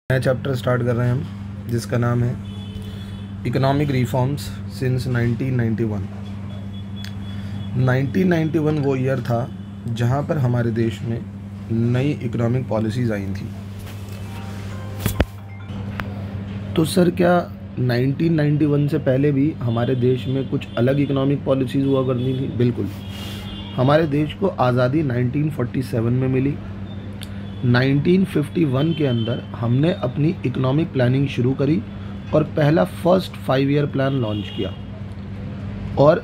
नया chapter start कर रहे हैं हम, जिसका नाम है इकोनॉमिक रिफॉर्म्स सिंस 1991। 1991 वो ईयर था जहां पर हमारे देश में नई इकोनॉमिक पॉलिसीज़ आई थी। तो सर, क्या 1991 से पहले भी हमारे देश में कुछ अलग इकोनॉमिक पॉलिसीज़ हुआ करती थी? बिल्कुल। हमारे देश को आज़ादी 1947 में मिली। 1951 के अंदर हमने अपनी इकोनॉमिक प्लानिंग शुरू करी और पहला फर्स्ट 5 ईयर प्लान लॉन्च किया, और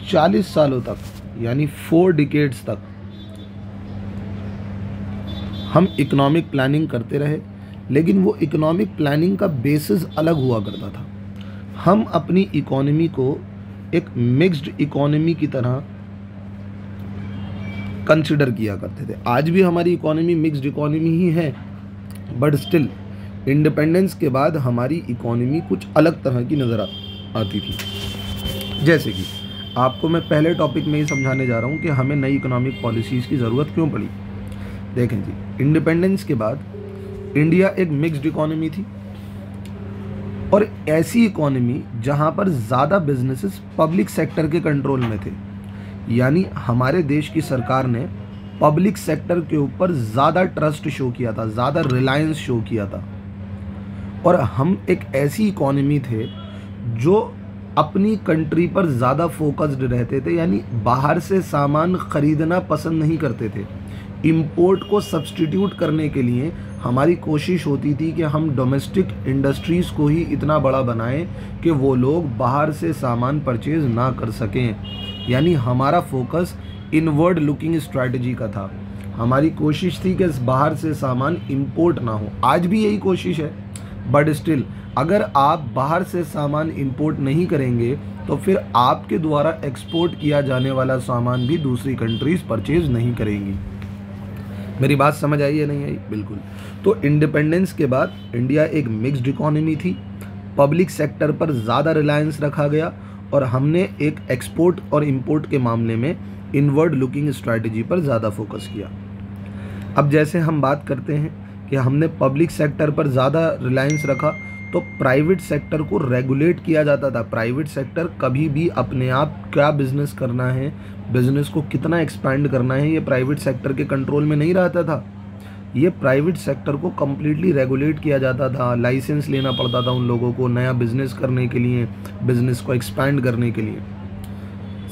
40 सालों तक यानी 4 डिकेड्स तक हम इकोनॉमिक प्लानिंग करते रहे। लेकिन वो इकोनॉमिक प्लानिंग का बेसिस अलग हुआ करता था। हम अपनी इकोनॉमी को एक मिक्स्ड इकोनॉमी की तरह कंसिडर किया करते थे। आज भी हमारी इकोनॉमी मिक्स्ड इकोनॉमी ही है, बट स्टिल इंडिपेंडेंस के बाद हमारी इकोनॉमी कुछ अलग तरह की नज़र आती थी। जैसे कि आपको मैं पहले टॉपिक में ही समझाने जा रहा हूँ कि हमें नई इकोनॉमिक पॉलिसीज़ की ज़रूरत क्यों पड़ी। देखें जी, इंडिपेंडेंस के बाद इंडिया एक मिक्स्ड इकोनॉमी थी, और ऐसी इकोनॉमी जहाँ पर ज़्यादा बिजनेसेस पब्लिक सेक्टर के कंट्रोल में थे। यानी हमारे देश की सरकार ने पब्लिक सेक्टर के ऊपर ज़्यादा ट्रस्ट शो किया था, ज़्यादा रिलायंस शो किया था। और हम एक ऐसी इकोनॉमी थे जो अपनी कंट्री पर ज़्यादा फोकस्ड रहते थे, यानी बाहर से सामान ख़रीदना पसंद नहीं करते थे। इंपोर्ट को सब्स्टिट्यूट करने के लिए हमारी कोशिश होती थी कि हम डोमेस्टिक इंडस्ट्रीज़ को ही इतना बड़ा बनाएं कि वो लोग बाहर से सामान परचेज़ ना कर सकें। यानी हमारा फोकस इनवर्ड लुकिंग स्ट्रैटेजी का था। हमारी कोशिश थी कि बाहर से सामान इंपोर्ट ना हो। आज भी यही कोशिश है, बट स्टिल अगर आप बाहर से सामान इंपोर्ट नहीं करेंगे तो फिर आपके द्वारा एक्सपोर्ट किया जाने वाला सामान भी दूसरी कंट्रीज़ परचेज नहीं करेंगी। मेरी बात समझ आई या नहीं आई? बिल्कुल। तो इंडिपेंडेंस के बाद इंडिया एक मिक्स्ड इकोनॉमी थी, पब्लिक सेक्टर पर ज़्यादा रिलायंस रखा गया, और हमने एक एक्सपोर्ट और इंपोर्ट के मामले में इनवर्ड लुकिंग स्ट्रैटेजी पर ज़्यादा फोकस किया। अब जैसे हम बात करते हैं कि हमने पब्लिक सेक्टर पर ज़्यादा रिलायंस रखा, तो प्राइवेट सेक्टर को रेगुलेट किया जाता था। प्राइवेट सेक्टर कभी भी अपने आप क्या बिज़नेस करना है, बिज़नेस को कितना एक्सपैंड करना है, ये प्राइवेट सेक्टर के कंट्रोल में नहीं रहता था। ये प्राइवेट सेक्टर को कम्प्लीटली रेगुलेट किया जाता था। लाइसेंस लेना पड़ता था उन लोगों को नया बिज़नेस करने के लिए, बिज़नेस को एक्सपैंड करने के लिए।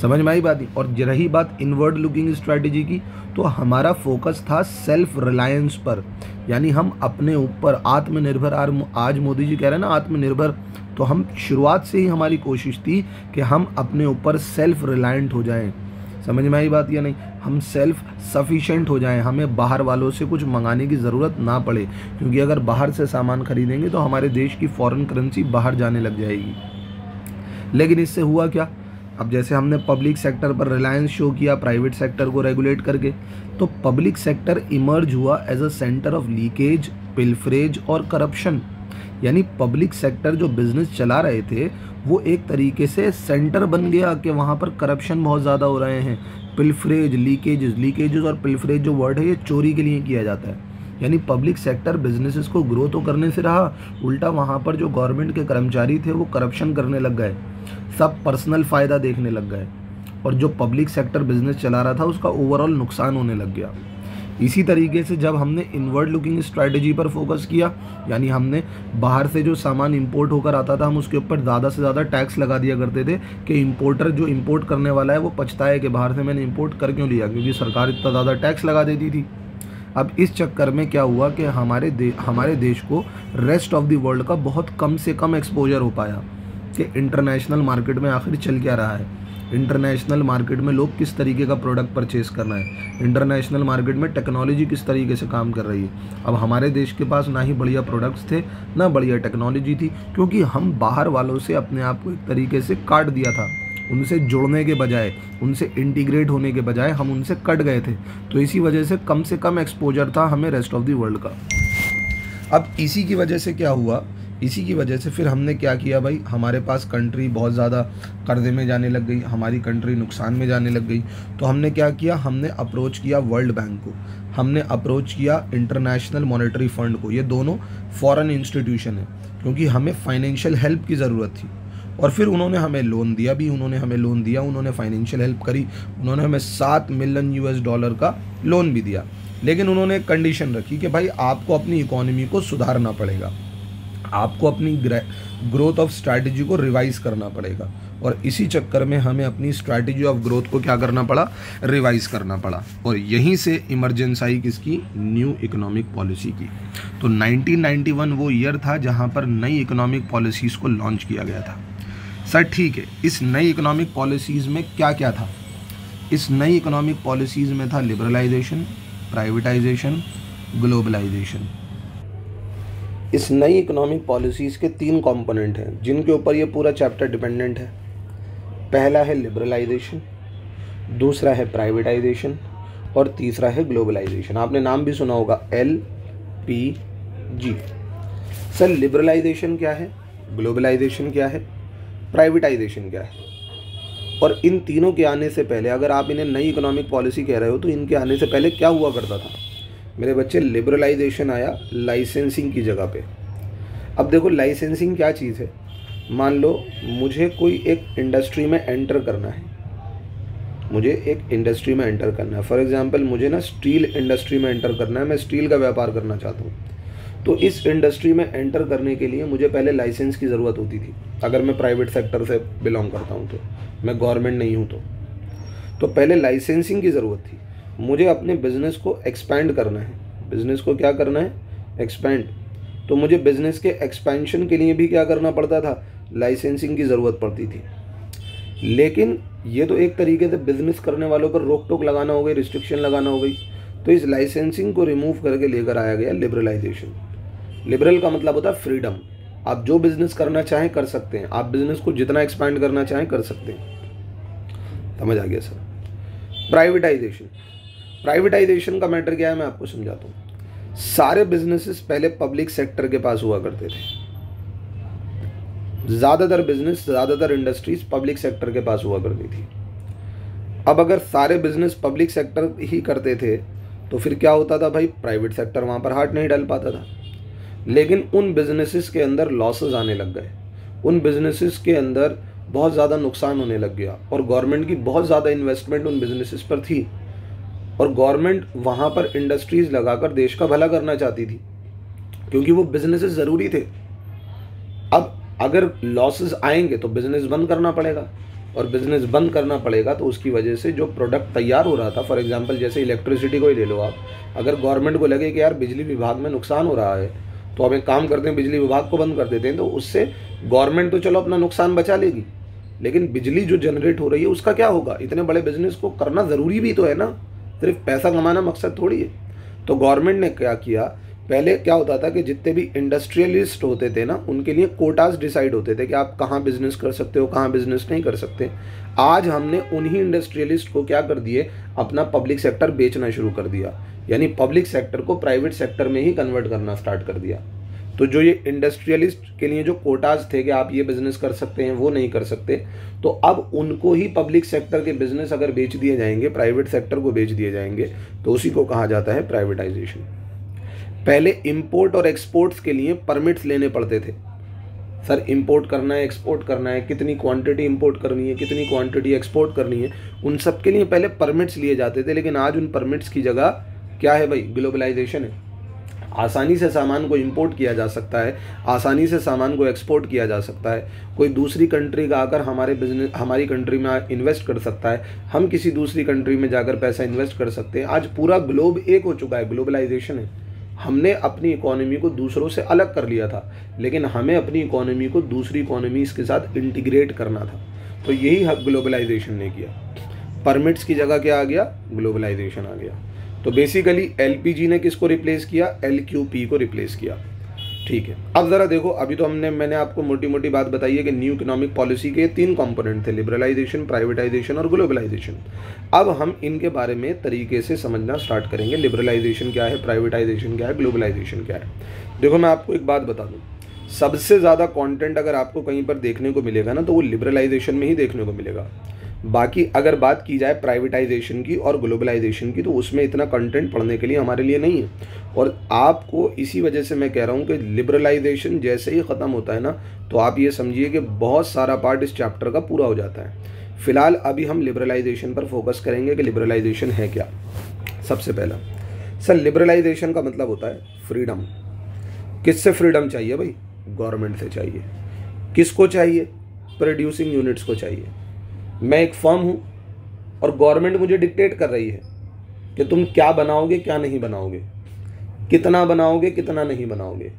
समझ में आई बात? और रही बात इनवर्ड लुकिंग स्ट्रैटेजी की, तो हमारा फोकस था सेल्फ रिलायंस पर। यानी हम अपने ऊपर आत्मनिर्भर, आज मोदी जी कह रहे हैं ना आत्मनिर्भर, तो हम शुरुआत से ही हमारी कोशिश थी कि हम अपने ऊपर सेल्फ रिलायंट हो जाएं। समझ में आई बात या नहीं? हम सेल्फ सफिशेंट हो जाएं, हमें बाहर वालों से कुछ मंगाने की ज़रूरत ना पड़े। क्योंकि अगर बाहर से सामान खरीदेंगे तो हमारे देश की फॉरेन करेंसी बाहर जाने लग जाएगी। लेकिन इससे हुआ क्या? अब जैसे हमने पब्लिक सेक्टर पर रिलायंस शो किया प्राइवेट सेक्टर को रेगुलेट करके, तो पब्लिक सेक्टर इमर्ज हुआ as a centre of leakage, pilferage और करप्शन। यानी पब्लिक सेक्टर जो बिज़नेस चला रहे थे वो एक तरीके से सेंटर बन गया कि वहाँ पर करप्शन बहुत ज़्यादा हो रहे हैं। पिल्फरेज, लीकेजेस और पिल्फरेज जो वर्ड है ये चोरी के लिए किया जाता है। यानी पब्लिक सेक्टर बिजनेसेस को ग्रो तो करने से रहा, उल्टा वहाँ पर जो गवर्नमेंट के कर्मचारी थे वो करप्शन करने लग गए, सब पर्सनल फ़ायदा देखने लग गए, और जो पब्लिक सेक्टर बिजनेस चला रहा था उसका ओवरऑल नुकसान होने लग गया। इसी तरीके से जब हमने इनवर्ड लुकिंग स्ट्रैटेजी पर फोकस किया, यानी हमने बाहर से जो सामान इंपोर्ट होकर आता था हम उसके ऊपर ज़्यादा से ज़्यादा टैक्स लगा दिया करते थे कि इंपोर्टर जो इंपोर्ट करने वाला है वो पछताए कि बाहर से मैंने इंपोर्ट कर क्यों लिया, क्योंकि सरकार इतना ज़्यादा टैक्स लगा देती थी। अब इस चक्कर में क्या हुआ कि हमारे देश को रेस्ट ऑफ द वर्ल्ड का बहुत कम से कम एक्सपोजर हो पाया कि इंटरनेशनल मार्केट में आखिर चल क्या रहा है, इंटरनेशनल मार्केट में लोग किस तरीके का प्रोडक्ट परचेज़ करना है, इंटरनेशनल मार्केट में टेक्नोलॉजी किस तरीके से काम कर रही है। अब हमारे देश के पास ना ही बढ़िया प्रोडक्ट्स थे ना बढ़िया टेक्नोलॉजी थी, क्योंकि हम बाहर वालों से अपने आप को एक तरीके से काट दिया था। उनसे जुड़ने के बजाय, उनसे इंटीग्रेट होने के बजाय हम उनसे कट गए थे। तो इसी वजह से कम एक्सपोजर था हमें रेस्ट ऑफ द वर्ल्ड का। अब इसी की वजह से क्या हुआ इसी की वजह से फिर हमने क्या किया भाई, हमारे पास कंट्री बहुत ज़्यादा कर्जे में जाने लग गई, हमारी कंट्री नुकसान में जाने लग गई। तो हमने क्या किया, हमने अप्रोच किया वर्ल्ड बैंक को, हमने अप्रोच किया इंटरनेशनल मॉनेटरी फंड को। ये दोनों फॉरेन इंस्टीट्यूशन है, क्योंकि हमें फाइनेंशियल हेल्प की ज़रूरत थी। और फिर उन्होंने हमें लोन दिया भी, उन्होंने हमें लोन दिया, उन्होंने फाइनेंशियल हेल्प करी, उन्होंने हमें $7 मिलियन का लोन भी दिया। लेकिन उन्होंने एक कंडीशन रखी कि भाई आपको अपनी इकोनॉमी को सुधारना पड़ेगा, आपको अपनी ग्रोथ ऑफ स्ट्रैटेजी को रिवाइज करना पड़ेगा। और इसी चक्कर में हमें अपनी स्ट्रैटेजी ऑफ ग्रोथ को क्या करना पड़ा, रिवाइज करना पड़ा। और यहीं से इमरजेंस आई किसकी, न्यू इकोनॉमिक पॉलिसी की। तो 1991 वो ईयर था जहां पर नई इकोनॉमिक पॉलिसीज़ को लॉन्च किया गया था। सर ठीक है, इस नई इकोनॉमिक पॉलिसीज़ में क्या क्या था? इस नई इकोनॉमिक पॉलिसीज़ में था लिबरलाइजेशन, प्राइवेटाइजेशन, ग्लोबलाइजेशन। इस नई इकोनॉमिक पॉलिसीज़ के 3 कंपोनेंट हैं जिनके ऊपर ये पूरा चैप्टर डिपेंडेंट है। पहला है लिबरलाइजेशन, दूसरा है प्राइवेटाइजेशन और तीसरा है ग्लोबलाइजेशन। आपने नाम भी सुना होगा LPG। सर लिबरलाइजेशन क्या है, ग्लोबलाइजेशन क्या है, प्राइवेटाइजेशन क्या है? और इन तीनों के आने से पहले, अगर आप इन्हें नई इकोनॉमिक पॉलिसी कह रहे हो, तो इनके आने से पहले क्या हुआ करता था मेरे बच्चे? लिबरलाइजेशन आया लाइसेंसिंग की जगह पे। अब देखो लाइसेंसिंग क्या चीज़ है। मान लो मुझे कोई एक इंडस्ट्री में एंटर करना है, मुझे एक इंडस्ट्री में एंटर करना है। फॉर एग्जांपल मुझे ना स्टील इंडस्ट्री में एंटर करना है, मैं स्टील का व्यापार करना चाहता हूँ। तो इस इंडस्ट्री में एंटर करने के लिए मुझे पहले लाइसेंस की ज़रूरत होती थी। अगर मैं प्राइवेट सेक्टर से बिलोंग करता हूँ, तो मैं गवर्नमेंट नहीं हूँ, तो पहले लाइसेंसिंग की ज़रूरत थी। मुझे अपने बिज़नेस को एक्सपैंड करना है, बिज़नेस को क्या करना है, एक्सपैंड। तो मुझे बिज़नेस के एक्सपेंशन के लिए भी क्या करना पड़ता था, लाइसेंसिंग की ज़रूरत पड़ती थी। लेकिन ये तो एक तरीके से बिज़नेस करने वालों पर रोक टोक लगाना हो गई, रिस्ट्रिक्शन लगाना हो गई। तो इस लाइसेंसिंग को रिमूव करके लेकर आया गया लिबरलाइजेशन। लिबरल का मतलब होता है फ्रीडम। आप जो बिज़नेस करना चाहें कर सकते हैं, आप बिज़नेस को जितना एक्सपैंड करना चाहें कर सकते हैं। समझ आ गया सर? प्राइवेटाइजेशन, प्राइवेटाइजेशन का मैटर क्या है मैं आपको समझाता हूँ। सारे बिजनेसेस पहले पब्लिक सेक्टर के पास हुआ करते थे। ज़्यादातर बिजनेस, ज़्यादातर इंडस्ट्रीज पब्लिक सेक्टर के पास हुआ करती थी। अब अगर सारे बिजनेस पब्लिक सेक्टर ही करते थे तो फिर क्या होता था भाई, प्राइवेट सेक्टर वहाँ पर हाथ नहीं डाल पाता था। लेकिन उन बिजनेसेस के अंदर लॉसेस आने लग गए, उन बिजनेसेस के अंदर बहुत ज़्यादा नुकसान होने लग गया, और गवर्नमेंट की बहुत ज़्यादा इन्वेस्टमेंट उन बिजनेसेस पर थी, और गवर्नमेंट वहाँ पर इंडस्ट्रीज़ लगाकर देश का भला करना चाहती थी, क्योंकि वो बिजनेसेस ज़रूरी थे। अब अगर लॉसेस आएंगे तो बिज़नेस बंद करना पड़ेगा, और बिज़नेस बंद करना पड़ेगा तो उसकी वजह से जो प्रोडक्ट तैयार हो रहा था, फॉर एग्जांपल जैसे इलेक्ट्रिसिटी को ही ले लो आप। अगर गवर्नमेंट को लगे कि यार बिजली विभाग में नुकसान हो रहा है, तो हम एक काम करते हैं, बिजली विभाग को बंद कर देते हैं, तो उससे गवर्नमेंट तो चलो अपना नुकसान बचा लेगी, लेकिन बिजली जो जनरेट हो रही है उसका क्या होगा? इतने बड़े बिजनेस को करना ज़रूरी भी तो है ना, सिर्फ पैसा कमाना मकसद थोड़ी है। तो गवर्नमेंट ने क्या किया, पहले क्या होता था कि जितने भी इंडस्ट्रियलिस्ट होते थे ना, उनके लिए कोटास डिसाइड होते थे कि आप कहाँ बिजनेस कर सकते हो, कहाँ बिजनेस नहीं कर सकते। आज हमने उन्हीं इंडस्ट्रियलिस्ट को क्या कर दिए, अपना पब्लिक सेक्टर बेचना शुरू कर दिया, यानी पब्लिक सेक्टर को प्राइवेट सेक्टर में ही कन्वर्ट करना स्टार्ट कर दिया। तो जो ये इंडस्ट्रियलिस्ट के लिए जो कोटाज थे कि आप ये बिजनेस कर सकते हैं, वो नहीं कर सकते, तो अब उनको ही पब्लिक सेक्टर के बिजनेस अगर बेच दिए जाएंगे, प्राइवेट सेक्टर को बेच दिए जाएंगे, तो उसी को कहा जाता है प्राइवेटाइजेशन। पहले इंपोर्ट और एक्सपोर्ट्स के लिए परमिट्स लेने पड़ते थे। सर इंपोर्ट करना है, एक्सपोर्ट करना है, कितनी क्वांटिटी इंपोर्ट करनी है, कितनी क्वांटिटी एक्सपोर्ट करनी है, उन सब के लिए पहले परमिट्स लिए जाते थे। लेकिन आज उन परमिट्स की जगह क्या है भाई, ग्लोबलाइजेशन है। आसानी से सामान को इंपोर्ट किया जा सकता है, आसानी से सामान को एक्सपोर्ट किया जा सकता है। कोई दूसरी कंट्री का आकर हमारी कंट्री में इन्वेस्ट कर सकता है, हम किसी दूसरी कंट्री में जाकर पैसा इन्वेस्ट कर सकते हैं। आज पूरा ग्लोब एक हो चुका है, ग्लोबलाइजेशन है। हमने अपनी इकोनॉमी को दूसरों से अलग कर लिया था, लेकिन हमें अपनी इकोनॉमी को दूसरी इकोनॉमीज़ के साथ इंटीग्रेट करना था। तो यही ग्लोबलाइजेशन ने किया। परमिट्स की जगह क्या आ गया, ग्लोबलाइजेशन आ गया। तो बेसिकली एलपीजी ने किसको रिप्लेस किया, एलक्यूपी को रिप्लेस किया। ठीक है, अब ज़रा देखो, अभी तो मैंने आपको मोटी मोटी बात बताई है कि न्यू इकोनॉमिक पॉलिसी के 3 कंपोनेंट थे, लिबरलाइजेशन, प्राइवेटाइजेशन और ग्लोबलाइजेशन। अब हम इनके बारे में तरीके से समझना स्टार्ट करेंगे। लिबरलाइजेशन क्या है, प्राइवेटाइजेशन क्या है, ग्लोबलाइजेशन क्या है। देखो मैं आपको एक बात बता दूं, सबसे ज़्यादा कंटेंट अगर आपको कहीं पर देखने को मिलेगा ना तो वो लिबरलाइजेशन में ही देखने को मिलेगा। बाकी अगर बात की जाए प्राइवेटाइजेशन की और ग्लोबलाइजेशन की तो उसमें इतना कंटेंट पढ़ने के लिए हमारे लिए नहीं है। और आपको इसी वजह से मैं कह रहा हूँ कि लिबरलाइजेशन जैसे ही ख़त्म होता है ना तो आप ये समझिए कि बहुत सारा पार्ट इस चैप्टर का पूरा हो जाता है। फ़िलहाल अभी हम लिबरलाइजेशन पर फोकस करेंगे कि लिबरलाइजेशन है क्या। सबसे पहला सर, लिबरलाइजेशन का मतलब होता है फ्रीडम। किससे फ्रीडम चाहिए भाई? गवर्नमेंट से चाहिए। किसको चाहिए? प्रोड्यूसिंग यूनिट्स को चाहिए। मैं एक फर्म हूँ और गवर्नमेंट मुझे डिक्टेट कर रही है कि तुम क्या बनाओगे क्या नहीं बनाओगे, कितना बनाओगे कितना नहीं बनाओगे,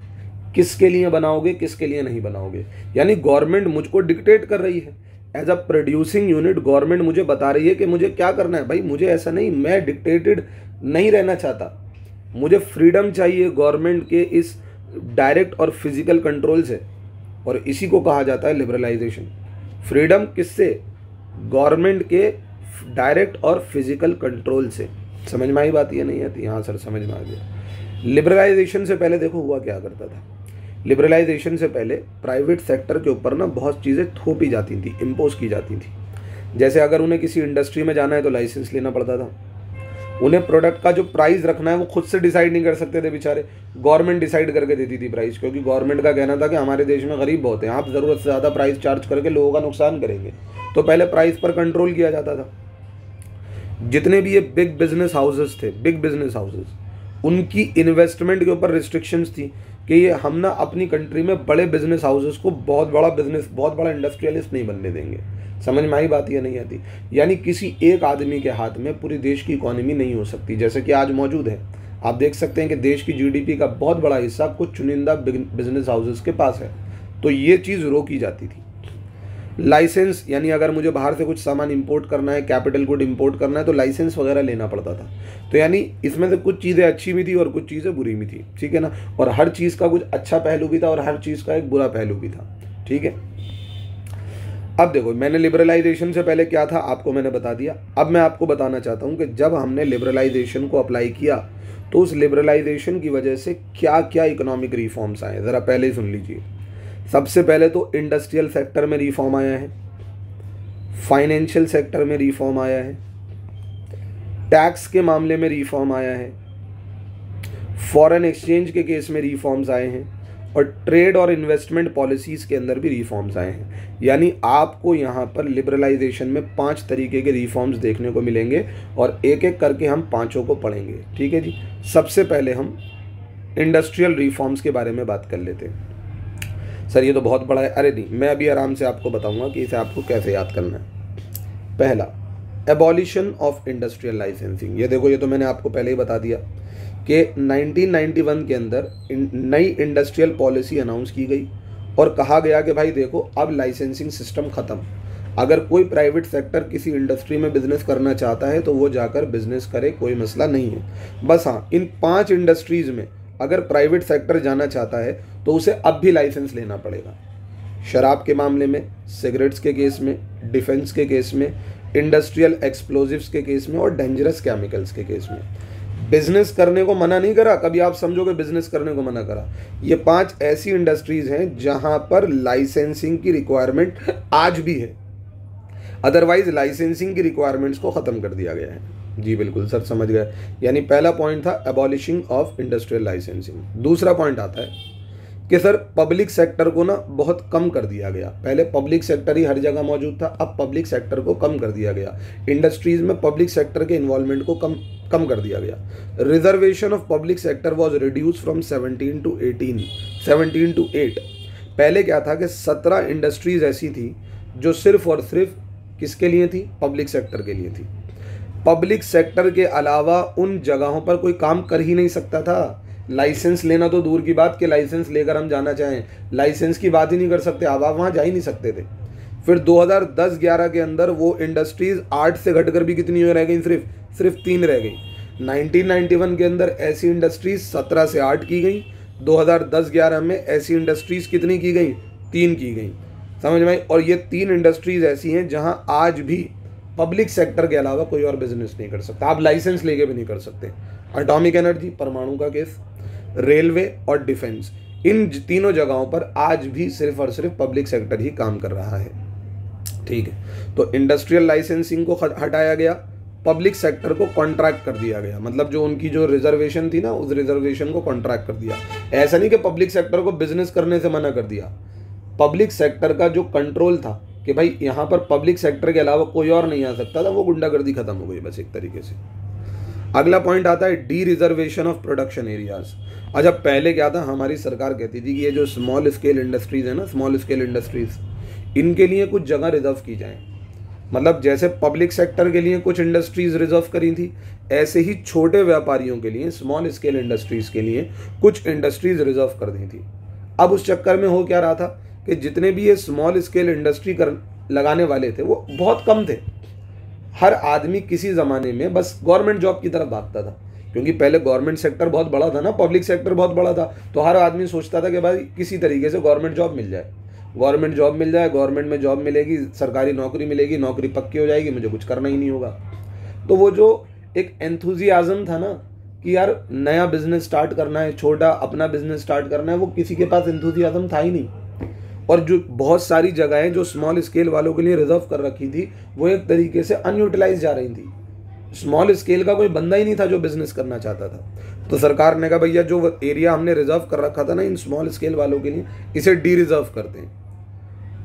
किसके लिए बनाओगे किसके लिए नहीं बनाओगे। यानी गवर्नमेंट मुझको डिक्टेट कर रही है। As a producing unit government मुझे बता रही है कि मुझे क्या करना है। भाई मुझे ऐसा नहीं, मैं डिक्टेटेड नहीं रहना चाहता, मुझे फ्रीडम चाहिए गवर्नमेंट के इस डायरेक्ट और फिजिकल कंट्रोल से। और इसी को कहा जाता है लिबरलाइजेशन। फ्रीडम किससे? गवर्नमेंट के डायरेक्ट और फिजिकल कंट्रोल से। समझ में आई बात? ये नहीं आती? हाँ सर समझ में आ गया। लिबरलाइजेशन से पहले देखो हुआ क्या करता था। लिबरलाइजेशन से पहले प्राइवेट सेक्टर के ऊपर ना बहुत चीज़ें थोपी जाती थी, इम्पोज की जाती थी। जैसे अगर उन्हें किसी इंडस्ट्री में जाना है तो लाइसेंस लेना पड़ता था। उन्हें प्रोडक्ट का जो प्राइस रखना है वो खुद से डिसाइड नहीं कर सकते थे बेचारे, गवर्नमेंट डिसाइड करके देती थी प्राइस। क्योंकि गवर्नमेंट का कहना था कि हमारे देश में गरीब बहुत हैं, आप ज़रूरत से ज़्यादा प्राइस चार्ज करके लोगों का नुकसान करेंगे। तो पहले प्राइस पर कंट्रोल किया जाता था। जितने भी ये बिग बिजनेस हाउसेस थे, बिग बिजनेस हाउसेस, उनकी इन्वेस्टमेंट के ऊपर रिस्ट्रिक्शंस थी कि ये हम ना अपनी कंट्री में बड़े बिजनेस हाउसेस को बहुत बड़ा बिजनेस, बहुत बड़ा इंडस्ट्रियलिस्ट नहीं बनने देंगे। समझ में आई बात? या नहीं आती? यानी किसी एक आदमी के हाथ में पूरी देश की इकोनॉमी नहीं हो सकती जैसे कि आज मौजूद है। आप देख सकते हैं कि देश की जीडीपी का बहुत बड़ा हिस्सा कुछ चुनिंदा बिजनेस हाउसेस के पास है। तो ये चीज़ रोकी जाती थी। लाइसेंस, यानी अगर मुझे बाहर से कुछ सामान इंपोर्ट करना है, कैपिटल गुड इंपोर्ट करना है तो लाइसेंस वगैरह लेना पड़ता था। तो यानी इसमें से कुछ चीज़ें अच्छी भी थी और कुछ चीज़ें बुरी भी थी, ठीक है ना। और हर चीज़ का कुछ अच्छा पहलू भी था और हर चीज़ का एक बुरा पहलू भी था, ठीक है। अब देखो, मैंने लिबरलाइजेशन से पहले क्या था आपको मैंने बता दिया। अब मैं आपको बताना चाहता हूँ कि जब हमने लिबरलाइजेशन को अप्लाई किया तो उस लिबरलाइजेशन की वजह से क्या क्या इकोनॉमिक रिफॉर्म्स आए, ज़रा पहले ही सुन लीजिए। सबसे पहले तो इंडस्ट्रियल सेक्टर में रिफॉर्म आया है, फाइनेंशियल सेक्टर में रिफॉर्म आया है, टैक्स के मामले में रिफॉर्म आया है, फॉरेन एक्सचेंज के केस में रिफॉर्म्स आए हैं और ट्रेड और इन्वेस्टमेंट पॉलिसीज़ के अंदर भी रिफॉर्म्स आए हैं। यानी आपको यहाँ पर लिबरलाइजेशन में 5 तरीके के रिफॉर्म्स देखने को मिलेंगे और एक एक करके हम पांचों को पढ़ेंगे, ठीक है जी। सबसे पहले हम इंडस्ट्रियल रिफॉर्म्स के बारे में बात कर लेते हैं। सर ये तो बहुत बड़ा है। अरे नहीं, मैं अभी आराम से आपको बताऊंगा कि इसे आपको कैसे याद करना है। पहला, एबॉलिशन ऑफ इंडस्ट्रियल लाइसेंसिंग। ये देखो, ये तो मैंने आपको पहले ही बता दिया कि 1991 के अंदर नई इंडस्ट्रियल पॉलिसी अनाउंस की गई और कहा गया कि भाई देखो अब लाइसेंसिंग सिस्टम ख़त्म। अगर कोई प्राइवेट सेक्टर किसी इंडस्ट्री में बिजनेस करना चाहता है तो वो जाकर बिजनेस करे, कोई मसला नहीं है। बस हाँ, इन 5 इंडस्ट्रीज़ में अगर प्राइवेट सेक्टर जाना चाहता है तो उसे अब भी लाइसेंस लेना पड़ेगा। शराब के मामले में, सिगरेट्स के केस में, डिफेंस के केस में, इंडस्ट्रियल एक्सप्लोजिव्स के केस में और डेंजरस केमिकल्स के केस में। बिजनेस करने को मना नहीं करा, कभी आप समझोगे बिजनेस करने को मना करा। ये 5 ऐसी इंडस्ट्रीज हैं जहां पर लाइसेंसिंग की रिक्वायरमेंट आज भी है, अदरवाइज लाइसेंसिंग की रिक्वायरमेंट्स को ख़त्म कर दिया गया है। जी बिल्कुल सर, समझ गए। यानी पहला पॉइंट था एबॉलिशिंग ऑफ इंडस्ट्रियल लाइसेंसिंग। दूसरा पॉइंट आता है कि सर पब्लिक सेक्टर को ना बहुत कम कर दिया गया। पहले पब्लिक सेक्टर ही हर जगह मौजूद था, अब पब्लिक सेक्टर को कम कर दिया गया। इंडस्ट्रीज में पब्लिक सेक्टर के इन्वॉल्वमेंट को कम कर दिया गया। Reservation of public sector was reduce from 17 to 8। पहले क्या था कि 17 इंडस्ट्रीज ऐसी थी जो सिर्फ और सिर्फ किसके लिए थी? पब्लिक सेक्टर के लिए थी। पब्लिक सेक्टर के अलावा उन जगहों पर कोई काम कर ही नहीं सकता था। लाइसेंस लेना तो दूर की बात कि लाइसेंस लेकर हम जाना चाहें, लाइसेंस की बात ही नहीं कर सकते, अब आप वहाँ जा ही नहीं सकते थे। फिर 2010-11 के अंदर वो इंडस्ट्रीज 8 से घटकर भी कितनी रह गई? सिर्फ 3 रह गई। 1991 के अंदर ऐसी इंडस्ट्रीज 17 से 8 की गई। 2010-11 में ऐसी इंडस्ट्रीज कितनी की गई? 3 की गई। समझ में आई? और ये 3 इंडस्ट्रीज ऐसी हैं जहाँ आज भी पब्लिक सेक्टर के अलावा कोई और बिजनेस नहीं कर सकता, आप लाइसेंस लेके भी नहीं कर सकते। एटॉमिक एनर्जी, परमाणु का केस, रेलवे और डिफेंस, इन तीनों जगहों पर आज भी सिर्फ और सिर्फ पब्लिक सेक्टर ही काम कर रहा है। ठीक है, तो इंडस्ट्रियल लाइसेंसिंग को हटाया गया, पब्लिक सेक्टर को कॉन्ट्रैक्ट कर दिया गया, मतलब जो उनकी जो रिजर्वेशन थी ना, उस रिजर्वेशन को कॉन्ट्रैक्ट कर दिया। ऐसा नहीं कि पब्लिक सेक्टर को बिजनेस करने से मना कर दिया, पब्लिक सेक्टर का जो कंट्रोल था कि भाई यहाँ पर पब्लिक सेक्टर के अलावा कोई और नहीं आ सकता था, वो गुंडागर्दी खत्म हो गई बस एक तरीके से। अगला पॉइंट आता है D reservation of production areas. अच्छा, पहले क्या था, हमारी सरकार कहती थी कि ये जो स्मॉल स्केल इंडस्ट्रीज है ना, स्मॉल स्केल इंडस्ट्रीज, इनके लिए कुछ जगह रिजर्व की जाए। मतलब जैसे पब्लिक सेक्टर के लिए कुछ इंडस्ट्रीज रिजर्व करी थी, ऐसे ही छोटे व्यापारियों के लिए, स्मॉल स्केल इंडस्ट्रीज के लिए कुछ इंडस्ट्रीज रिजर्व कर दी थी। अब उस चक्कर में हो क्या रहा था कि जितने भी ये स्मॉल स्केल इंडस्ट्री लगाने वाले थे वो बहुत कम थे। हर आदमी किसी ज़माने में बस गवर्नमेंट जॉब की तरफ भागता था, क्योंकि पहले गवर्नमेंट सेक्टर बहुत बड़ा था ना, पब्लिक सेक्टर बहुत बड़ा था, तो हर आदमी सोचता था कि भाई किसी तरीके से गवर्नमेंट जॉब मिल जाए, गवर्नमेंट जॉब मिल जाए, गवर्नमेंट में जॉब मिलेगी, सरकारी नौकरी मिलेगी, नौकरी पक्की हो जाएगी, मुझे कुछ करना ही नहीं होगा। तो वो जो एक एंथुजियाज्म था ना कि यार नया बिजनेस स्टार्ट करना है, छोटा अपना बिजनेस स्टार्ट करना है, वो किसी के पास एंथुजियाज्म था ही नहीं। और जो बहुत सारी जगहें जो स्मॉल स्केल वालों के लिए रिजर्व कर रखी थी, वो एक तरीके से अनयूटिलाइज जा रही थी। स्मॉल स्केल का कोई बंदा ही नहीं था जो बिजनेस करना चाहता था। तो सरकार ने कहा भैया जो एरिया हमने रिजर्व कर रखा था ना इन स्मॉल स्केल वालों के लिए, इसे डी रिजर्व करते हैं।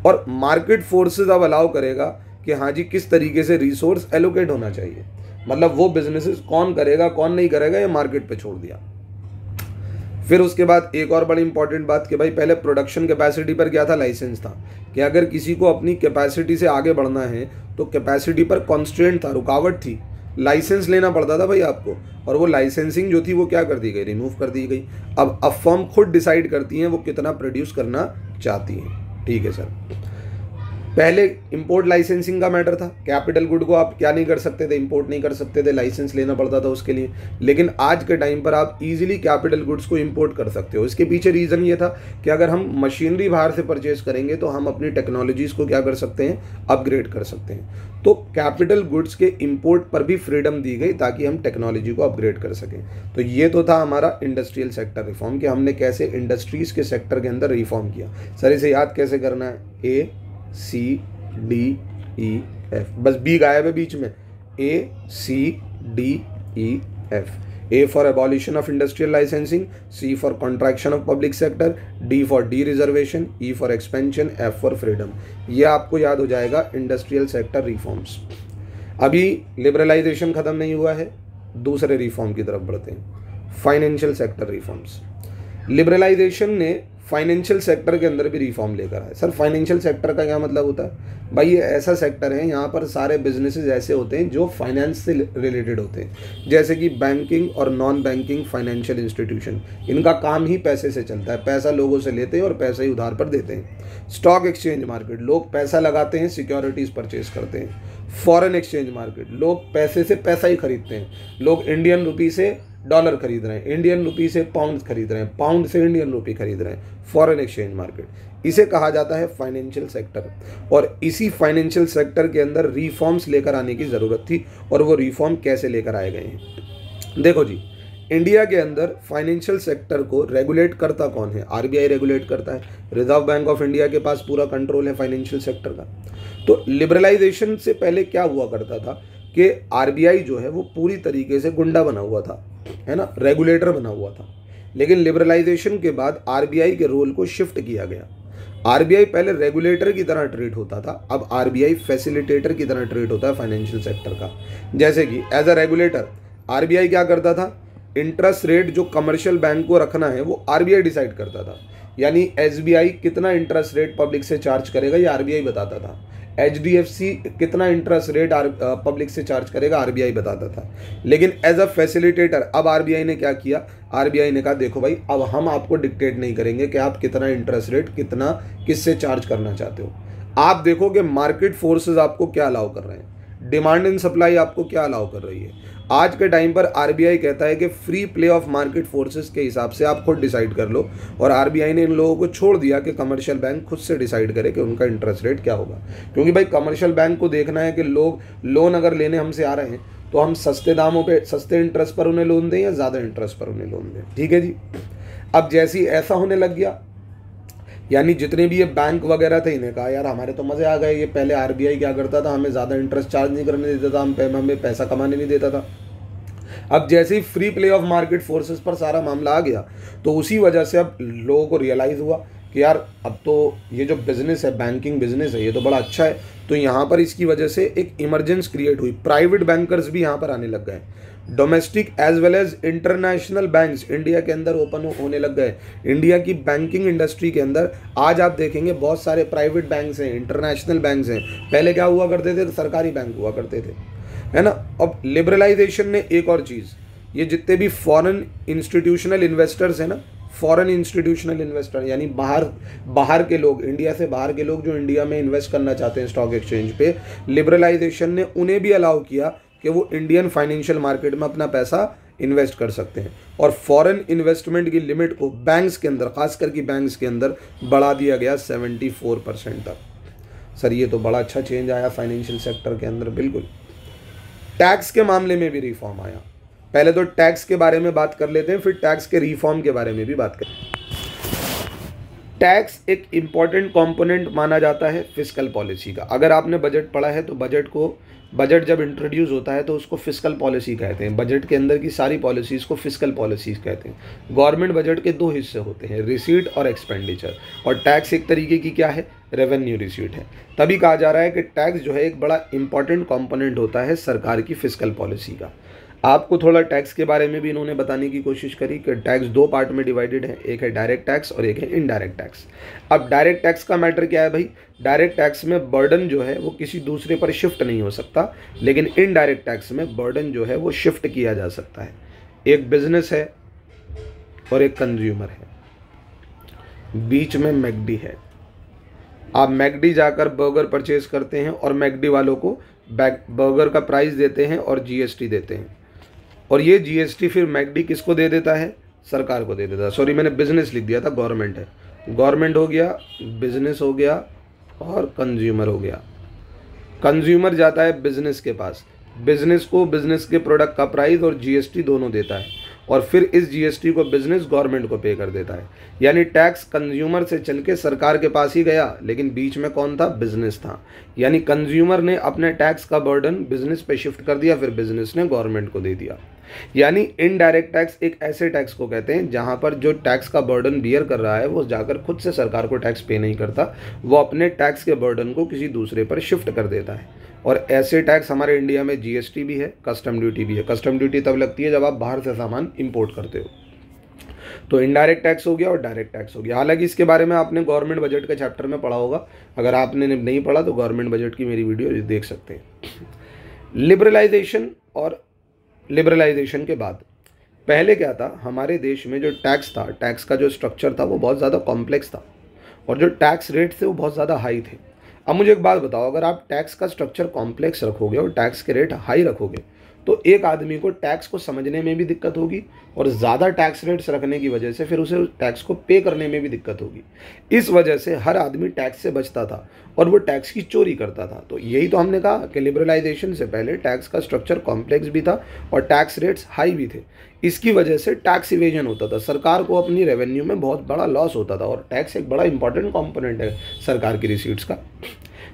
और मार्केट फोर्सेस अब अलाउ करेगा कि हाँ जी किस तरीके से रिसोर्स एलोकेट होना चाहिए, मतलब वो बिजनेसेस कौन करेगा कौन नहीं करेगा, ये मार्केट पे छोड़ दिया। फिर उसके बाद एक और बड़ी इंपॉर्टेंट बात कि भाई पहले प्रोडक्शन कैपेसिटी पर क्या था, लाइसेंस था कि अगर किसी को अपनी कैपेसिटी से आगे बढ़ना है तो कैपेसिटी पर कॉन्स्ट्रेंट था, रुकावट थी, लाइसेंस लेना पड़ता था भाई आपको। और वो लाइसेंसिंग जो थी वो क्या कर दी गई, रिमूव कर दी गई। अब फर्म खुद डिसाइड करती हैं वो कितना प्रोड्यूस करना चाहती हैं। ठीक है सर, पहले इंपोर्ट लाइसेंसिंग का मैटर था, कैपिटल गुड को आप क्या नहीं कर सकते थे, इंपोर्ट नहीं कर सकते थे, लाइसेंस लेना पड़ता था उसके लिए। लेकिन आज के टाइम पर आप इजीली कैपिटल गुड्स को इंपोर्ट कर सकते हो। इसके पीछे रीज़न ये था कि अगर हम मशीनरी बाहर से परचेज करेंगे तो हम अपनी टेक्नोलॉजीज़ को क्या कर सकते हैं, अपग्रेड कर सकते हैं। तो कैपिटल गुड्स के इंपोर्ट पर भी फ्रीडम दी गई ताकि हम टेक्नोलॉजी को अपग्रेड कर सकें। तो ये तो था हमारा इंडस्ट्रियल सेक्टर रिफॉर्म कि हमने कैसे इंडस्ट्रीज़ के सेक्टर के अंदर रिफॉर्म किया। सर इसे याद कैसे करना है, ACDEF, बस बी गायब है बीच में, ACDEF। A for abolition of industrial licensing, C for contraction of public sector, D for de-reservation, E for expansion, F for freedom। ये आपको याद हो जाएगा इंडस्ट्रियल सेक्टर रिफॉर्म्स। अभी लिबरलाइजेशन खत्म नहीं हुआ है, दूसरे रिफॉर्म की तरफ बढ़ते हैं, फाइनेंशियल सेक्टर रिफॉर्म्स। लिबरलाइजेशन ने फाइनेंशियल सेक्टर के अंदर भी रिफॉर्म लेकर आए। सर फाइनेंशियल सेक्टर का क्या मतलब होता है, भाई ये ऐसा सेक्टर है यहाँ पर सारे बिजनेसेस ऐसे होते हैं जो फाइनेंस से रिलेटेड होते हैं, जैसे कि बैंकिंग और नॉन बैंकिंग फाइनेंशियल इंस्टीट्यूशन, इनका काम ही पैसे से चलता है, पैसा लोगों से लेते हैं और पैसा ही उधार पर देते हैं। स्टॉक एक्सचेंज मार्केट, लोग पैसा लगाते हैं, सिक्योरिटीज़ परचेज करते हैं। फॉरेन एक्सचेंज मार्केट, लोग पैसे से पैसा ही खरीदते हैं, लोग इंडियन रुपी से डॉलर खरीद रहे हैं, इंडियन रुपी से पाउंड खरीद रहे हैं, पाउंड से इंडियन रुपी खरीद रहे हैं, फॉरेन एक्सचेंज मार्केट, इसे कहा जाता है फाइनेंशियल सेक्टर। और इसी फाइनेंशियल सेक्टर के अंदर रिफॉर्म्स लेकर आने की ज़रूरत थी, और वो रिफॉर्म कैसे लेकर आए गए हैं। देखो जी, इंडिया के अंदर फाइनेंशियल सेक्टर को रेगुलेट करता कौन है, आरबीआई रेगुलेट करता है, रिजर्व बैंक ऑफ इंडिया के पास पूरा कंट्रोल है फाइनेंशियल सेक्टर का। तो लिबरलाइजेशन से पहले क्या हुआ करता था कि आरबीआई जो है वो पूरी तरीके से गुंडा बना हुआ था, है ना, रेगुलेटर बना हुआ था। लेकिन लिबरलाइजेशन के बाद आरबीआई के रोल को शिफ्ट किया गया। आरबीआई पहले रेगुलेटर की तरह ट्रीट होता था, अब आरबीआई फैसिलिटेटर की तरह ट्रीट होता है फाइनेंशियल सेक्टर का। जैसे कि एज अ रेगुलेटर आरबीआई क्या करता था, इंटरेस्ट रेट जो कमर्शियल बैंक को रखना है वो आरबीआई डिसाइड करता था, यानी एसबीआई कितना इंटरेस्ट रेट पब्लिक से चार्ज करेगा ये आरबीआई बताता था, एचडीएफसी कितना इंटरेस्ट रेट पब्लिक से चार्ज करेगा आरबीआई बताता था। लेकिन एज अ फैसिलिटेटर अब आरबीआई ने क्या किया, आरबीआई ने कहा देखो भाई अब हम आपको डिक्टेट नहीं करेंगे कि आप कितना इंटरेस्ट रेट कितना किससे चार्ज करना चाहते हो, आप देखो कि मार्केट फोर्सेस आपको क्या अलाउ कर रहे हैं, डिमांड एंड सप्लाई आपको क्या अलाउ कर रही है। आज के टाइम पर आरबीआई कहता है कि free play of market forces के हिसाब से आप खुद डिसाइड कर लो, और आरबीआई ने इन लोगों को छोड़ दिया कि कमर्शियल बैंक खुद से डिसाइड करे कि उनका इंटरेस्ट रेट क्या होगा। क्योंकि भाई कमर्शियल बैंक को देखना है कि लोग लोन अगर लेने हमसे आ रहे हैं तो हम सस्ते दामों पे सस्ते इंटरेस्ट पर उन्हें लोन दें या ज़्यादा इंटरेस्ट पर उन्हें लोन दें। ठीक है जी। अब जैसे ही ऐसा होने लग गया, यानी जितने भी ये बैंक वगैरह थे इन्हें कहा यार हमारे तो मज़े आ गए, ये पहले आरबीआई क्या करता था, हमें ज़्यादा इंटरेस्ट चार्ज नहीं करने देता था, हमें पैसा कमाने नहीं देता था। अब जैसे ही free play of market forces पर सारा मामला आ गया, तो उसी वजह से अब लोगों को रियलाइज़ हुआ कि यार अब तो ये जो बिज़नेस है, बैंकिंग बिजनेस है, ये तो बड़ा अच्छा है। तो यहाँ पर इसकी वजह से एक इमरजेंस क्रिएट हुई, प्राइवेट बैंकर्स भी यहाँ पर आने लग गए, domestic as well as international banks India के अंदर ओपन होने लग गए। इंडिया की बैंकिंग इंडस्ट्री के अंदर आज आप देखेंगे बहुत सारे प्राइवेट बैंक्स हैं, इंटरनेशनल बैंक्स हैं। पहले क्या हुआ करते थे, सरकारी बैंक हुआ करते थे, है ना। अब लिबरलाइजेशन ने एक और चीज़, ये जितने भी फॉरेन इंस्टीट्यूशनल इन्वेस्टर्स हैं ना, फॉरेन इंस्टीट्यूशनल इन्वेस्टर यानी बाहर के लोग, इंडिया से बाहर के लोग जो इंडिया में इन्वेस्ट करना चाहते हैं स्टॉक एक्सचेंज पे, लिबरलाइजेशन ने उन्हें भी अलाउ किया कि वो इंडियन फाइनेंशियल मार्केट में अपना पैसा इन्वेस्ट कर सकते हैं। और फॉरेन इन्वेस्टमेंट की लिमिट को बैंक्स के अंदर, खास करके बैंक्स के अंदर बढ़ा दिया गया 74% तक। सर ये तो बड़ा अच्छा चेंज आया फाइनेंशियल सेक्टर के अंदर। बिल्कुल। टैक्स के मामले में भी रिफॉर्म आया। पहले तो टैक्स के बारे में बात कर लेते हैं, फिर टैक्स के रिफॉर्म के बारे में भी बात करें। टैक्स एक इम्पॉर्टेंट कंपोनेंट माना जाता है फिस्कल पॉलिसी का। अगर आपने बजट पढ़ा है तो बजट जब इंट्रोड्यूस होता है तो उसको फिस्कल पॉलिसी कहते हैं। बजट के अंदर की सारी पॉलिसीज़ को फिस्कल पॉलिसीज़ कहते हैं। गवर्नमेंट बजट के दो हिस्से होते हैं, रिसीट और एक्सपेंडिचर। और टैक्स एक तरीके की क्या है, रेवेन्यू रिसीट है। तभी कहा जा रहा है कि टैक्स जो है एक बड़ा इंपॉर्टेंट कंपोनेंट होता है सरकार की फिस्कल पॉलिसी का। आपको थोड़ा टैक्स के बारे में भी इन्होंने बताने की कोशिश करी कि टैक्स दो पार्ट में डिवाइडेड है, एक है डायरेक्ट टैक्स और एक है इनडायरेक्ट टैक्स। अब डायरेक्ट टैक्स का मैटर क्या है भाई, डायरेक्ट टैक्स में बर्डन जो है वो किसी दूसरे पर शिफ्ट नहीं हो सकता, लेकिन इनडायरेक्ट टैक्स में बर्डन जो है वो शिफ्ट किया जा सकता है। एक बिजनेस है और एक कंज्यूमर है, बीच में मैकडी है। आप मैकडी जाकर बर्गर परचेज करते हैं और मैकडी वालों को बर्गर का प्राइस देते हैं और जीएसटी देते हैं, और ये जीएसटी फिर मैकडी किसको दे देता है, सरकार को दे देता है। सॉरी मैंने बिजनेस लिख दिया था, गवर्नमेंट है। गवर्नमेंट हो गया, बिजनेस हो गया और कंज्यूमर हो गया। कंज्यूमर जाता है बिजनेस के पास, बिजनेस को बिजनेस के प्रोडक्ट का प्राइस और जीएसटी दोनों देता है, और फिर इस जीएसटी को बिजनेस गवर्नमेंट को पे कर देता है। यानी टैक्स कंज्यूमर से चल के सरकार के पास ही गया, लेकिन बीच में कौन था, बिजनेस था। यानी कंज्यूमर ने अपने टैक्स का बर्डन बिजनेस पे शिफ्ट कर दिया, फिर बिजनेस ने गवर्नमेंट को दे दिया। यानी इनडायरेक्ट टैक्स एक ऐसे टैक्स को कहते हैं जहां पर जो टैक्स का बर्डन बियर कर रहा है वो जाकर खुद से सरकार को टैक्स पे नहीं करता, वो अपने टैक्स के बर्डन को किसी दूसरे पर शिफ्ट कर देता है। और ऐसे टैक्स हमारे इंडिया में जीएसटी भी है, कस्टम ड्यूटी भी है। कस्टम ड्यूटी तब लगती है जब आप बाहर से सामान इंपोर्ट करते हो। तो इनडायरेक्ट टैक्स हो गया और डायरेक्ट टैक्स हो गया। हालांकि इसके बारे में आपने गवर्नमेंट बजट के चैप्टर में पढ़ा होगा, अगर आपने नहीं पढ़ा तो गवर्नमेंट बजट की मेरी वीडियो देख सकते हैं। लिबरलाइजेशन और लिबरलाइजेशन के बाद पहले क्या था, हमारे देश में जो टैक्स था, टैक्स का जो स्ट्रक्चर था वो बहुत ज़्यादा कॉम्प्लेक्स था, और जो टैक्स रेट थे वो बहुत ज़्यादा हाई थे। अब मुझे एक बात बताओ, अगर आप टैक्स का स्ट्रक्चर कॉम्प्लेक्स रखोगे और टैक्स के रेट हाई रखोगे तो एक आदमी को टैक्स को समझने में भी दिक्कत होगी, और ज़्यादा टैक्स रेट्स रखने की वजह से फिर उसे टैक्स को पे करने में भी दिक्कत होगी। इस वजह से हर आदमी टैक्स से बचता था और वो टैक्स की चोरी करता था। तो यही तो हमने कहा कि लिबरलाइजेशन से पहले टैक्स का स्ट्रक्चर कॉम्प्लेक्स भी था और टैक्स रेट्स हाई भी थे। इसकी वजह से टैक्स इवेजन होता था, सरकार को अपनी रेवेन्यू में बहुत बड़ा लॉस होता था, और टैक्स एक बड़ा इंपॉर्टेंट कॉम्पोनेंट है सरकार की रिसीट्स का।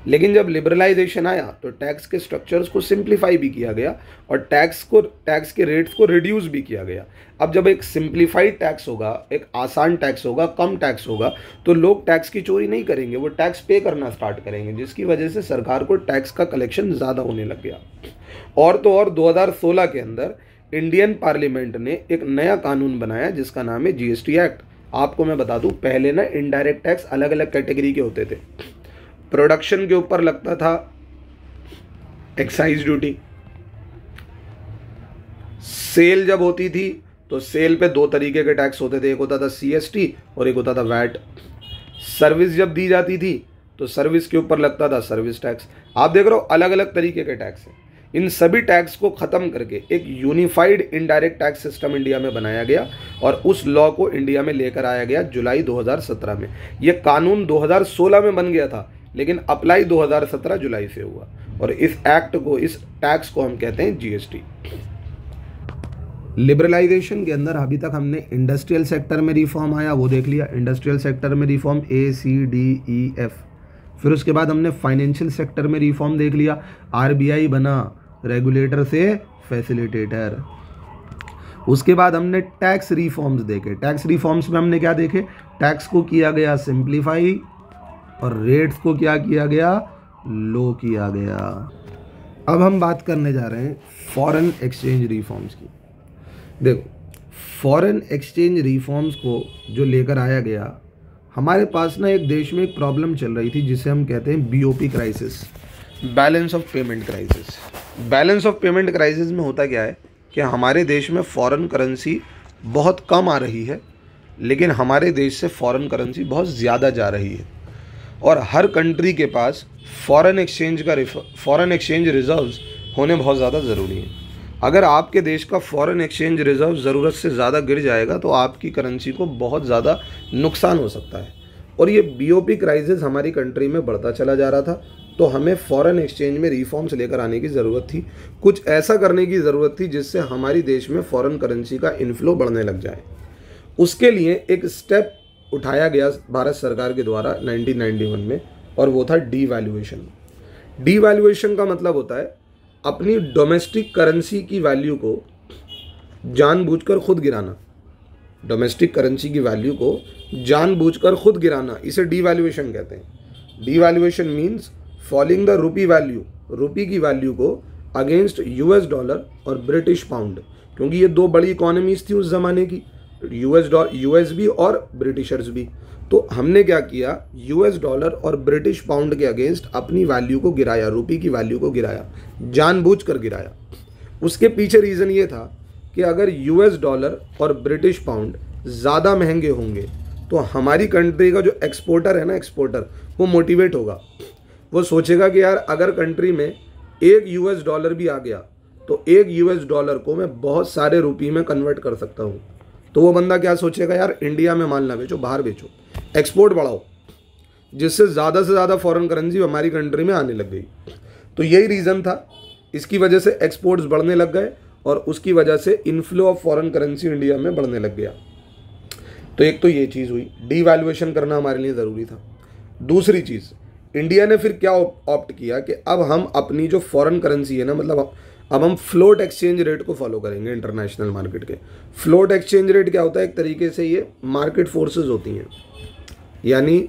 लेकिन जब लिबरलाइजेशन आया तो टैक्स के स्ट्रक्चर्स को सिंप्लीफाई भी किया गया और टैक्स के रेट्स को रिड्यूस भी किया गया। अब जब एक सिंप्लीफाइड टैक्स होगा, एक आसान टैक्स होगा, कम टैक्स होगा, तो लोग टैक्स की चोरी नहीं करेंगे, वो टैक्स पे करना स्टार्ट करेंगे, जिसकी वजह से सरकार को टैक्स का कलेक्शन ज़्यादा होने लग गया। और तो और 2016 के अंदर इंडियन पार्लियामेंट ने एक नया कानून बनाया जिसका नाम है जीएसटी एक्ट। आपको मैं बता दूं, पहले ना इनडायरेक्ट टैक्स अलग अलग कैटेगरी के होते थे। प्रोडक्शन के ऊपर लगता था एक्साइज ड्यूटी, सेल जब होती थी तो सेल पे दो तरीके के टैक्स होते थे, एक होता था सीएसटी और एक होता था वैट। सर्विस जब दी जाती थी तो सर्विस के ऊपर लगता था सर्विस टैक्स। आप देख रहे हो अलग अलग तरीके के टैक्स हैं। इन सभी टैक्स को ख़त्म करके एक unified indirect tax system India में बनाया गया, और उस लॉ को इंडिया में लेकर आया गया जुलाई 2017 में। यह कानून 2016 में बन गया था, लेकिन अप्लाई 2017 जुलाई से हुआ, और इस एक्ट को, इस टैक्स को हम कहते हैं जीएसटी। लिबरलाइजेशन के अंदर अभी तक हमने इंडस्ट्रियल सेक्टर में रिफॉर्म आया वो देख लिया, इंडस्ट्रियल सेक्टर में रिफॉर्म ACDEF। फिर उसके बाद हमने फाइनेंशियल सेक्टर में रिफॉर्म देख लिया, RBI बना रेगुलेटर से फैसिलिटेटर। उसके बाद हमने टैक्स रिफॉर्म्स देखे। टैक्स रिफॉर्म्स में हमने क्या देखे, टैक्स को किया गया सिंप्लीफाई और रेट्स को क्या किया गया, लो किया गया। अब हम बात करने जा रहे हैं फॉरेन एक्सचेंज रिफॉर्म्स की। देखो, फॉरेन एक्सचेंज रिफॉर्म्स को जो लेकर आया गया, हमारे पास ना एक देश में एक प्रॉब्लम चल रही थी जिसे हम कहते हैं BOP crisis, balance of payment crisis. Balance of payment crisis में होता क्या है कि हमारे देश में फॉरेन करेंसी बहुत कम आ रही है, लेकिन हमारे देश से फॉरेन करेंसी बहुत ज़्यादा जा रही है, और हर कंट्री के पास फॉरेन एक्सचेंज रिजर्व्स होने बहुत ज़्यादा ज़रूरी है। अगर आपके देश का फॉरेन एक्सचेंज रिजर्व ज़रूरत से ज़्यादा गिर जाएगा तो आपकी करेंसी को बहुत ज़्यादा नुकसान हो सकता है, और ये BOP क्राइसिस हमारी कंट्री में बढ़ता चला जा रहा था। तो हमें फॉरेन एक्सचेंज में रिफॉर्म्स लेकर आने की ज़रूरत थी, कुछ ऐसा करने की ज़रूरत थी जिससे हमारी देश में फॉरेन करेंसी का इन्फ्लो बढ़ने लग जाए। उसके लिए एक स्टेप उठाया गया भारत सरकार के द्वारा 1991 में, और वो था डीवैल्यूएशन। डीवैल्यूएशन का मतलब होता है अपनी डोमेस्टिक करेंसी की वैल्यू को जानबूझकर खुद गिराना। डोमेस्टिक करेंसी की वैल्यू को जानबूझकर खुद गिराना, इसे डीवैल्यूएशन कहते हैं। Devaluation means falling the rupee value, रूपी की वैल्यू को अगेंस्ट US डॉलर और ब्रिटिश पाउंड, क्योंकि ये दो बड़ी इकोनॉमीज थी उस ज़माने की, US भी और ब्रिटिशर्स भी। तो हमने क्या किया, US डॉलर और ब्रिटिश पाउंड के अगेंस्ट अपनी वैल्यू को गिराया, रूपी की वैल्यू को गिराया, जानबूझकर गिराया। उसके पीछे रीज़न ये था कि अगर US डॉलर और ब्रिटिश पाउंड ज़्यादा महंगे होंगे तो हमारी कंट्री का जो एक्सपोर्टर है ना, एक्सपोर्टर, वो मोटिवेट होगा। वो सोचेगा कि यार अगर कंट्री में एक US डॉलर भी आ गया तो एक US डॉलर को मैं बहुत सारे रुपये में कन्वर्ट कर सकता हूँ। तो वो बंदा क्या सोचेगा, यार इंडिया में माल ना बेचो, बाहर बेचो, एक्सपोर्ट बढ़ाओ, जिससे ज़्यादा से ज़्यादा फॉरेन करेंसी हमारी कंट्री में आने लग गई। तो यही रीज़न था, इसकी वजह से एक्सपोर्ट्स बढ़ने लग गए और उसकी वजह से inflow of foreign currency India में बढ़ने लग गया। तो एक तो ये चीज़ हुई, डीवैल्यूएशन करना हमारे लिए ज़रूरी था। दूसरी चीज़, इंडिया ने फिर क्या ऑप्ट किया कि अब हम अपनी जो फॉरेन करेंसी है ना, मतलब अब हम फ्लोट एक्सचेंज रेट को फॉलो करेंगे इंटरनेशनल मार्केट के। फ्लोट एक्सचेंज रेट क्या होता है, एक तरीके से ये मार्केट फोर्सेस होती हैं, यानी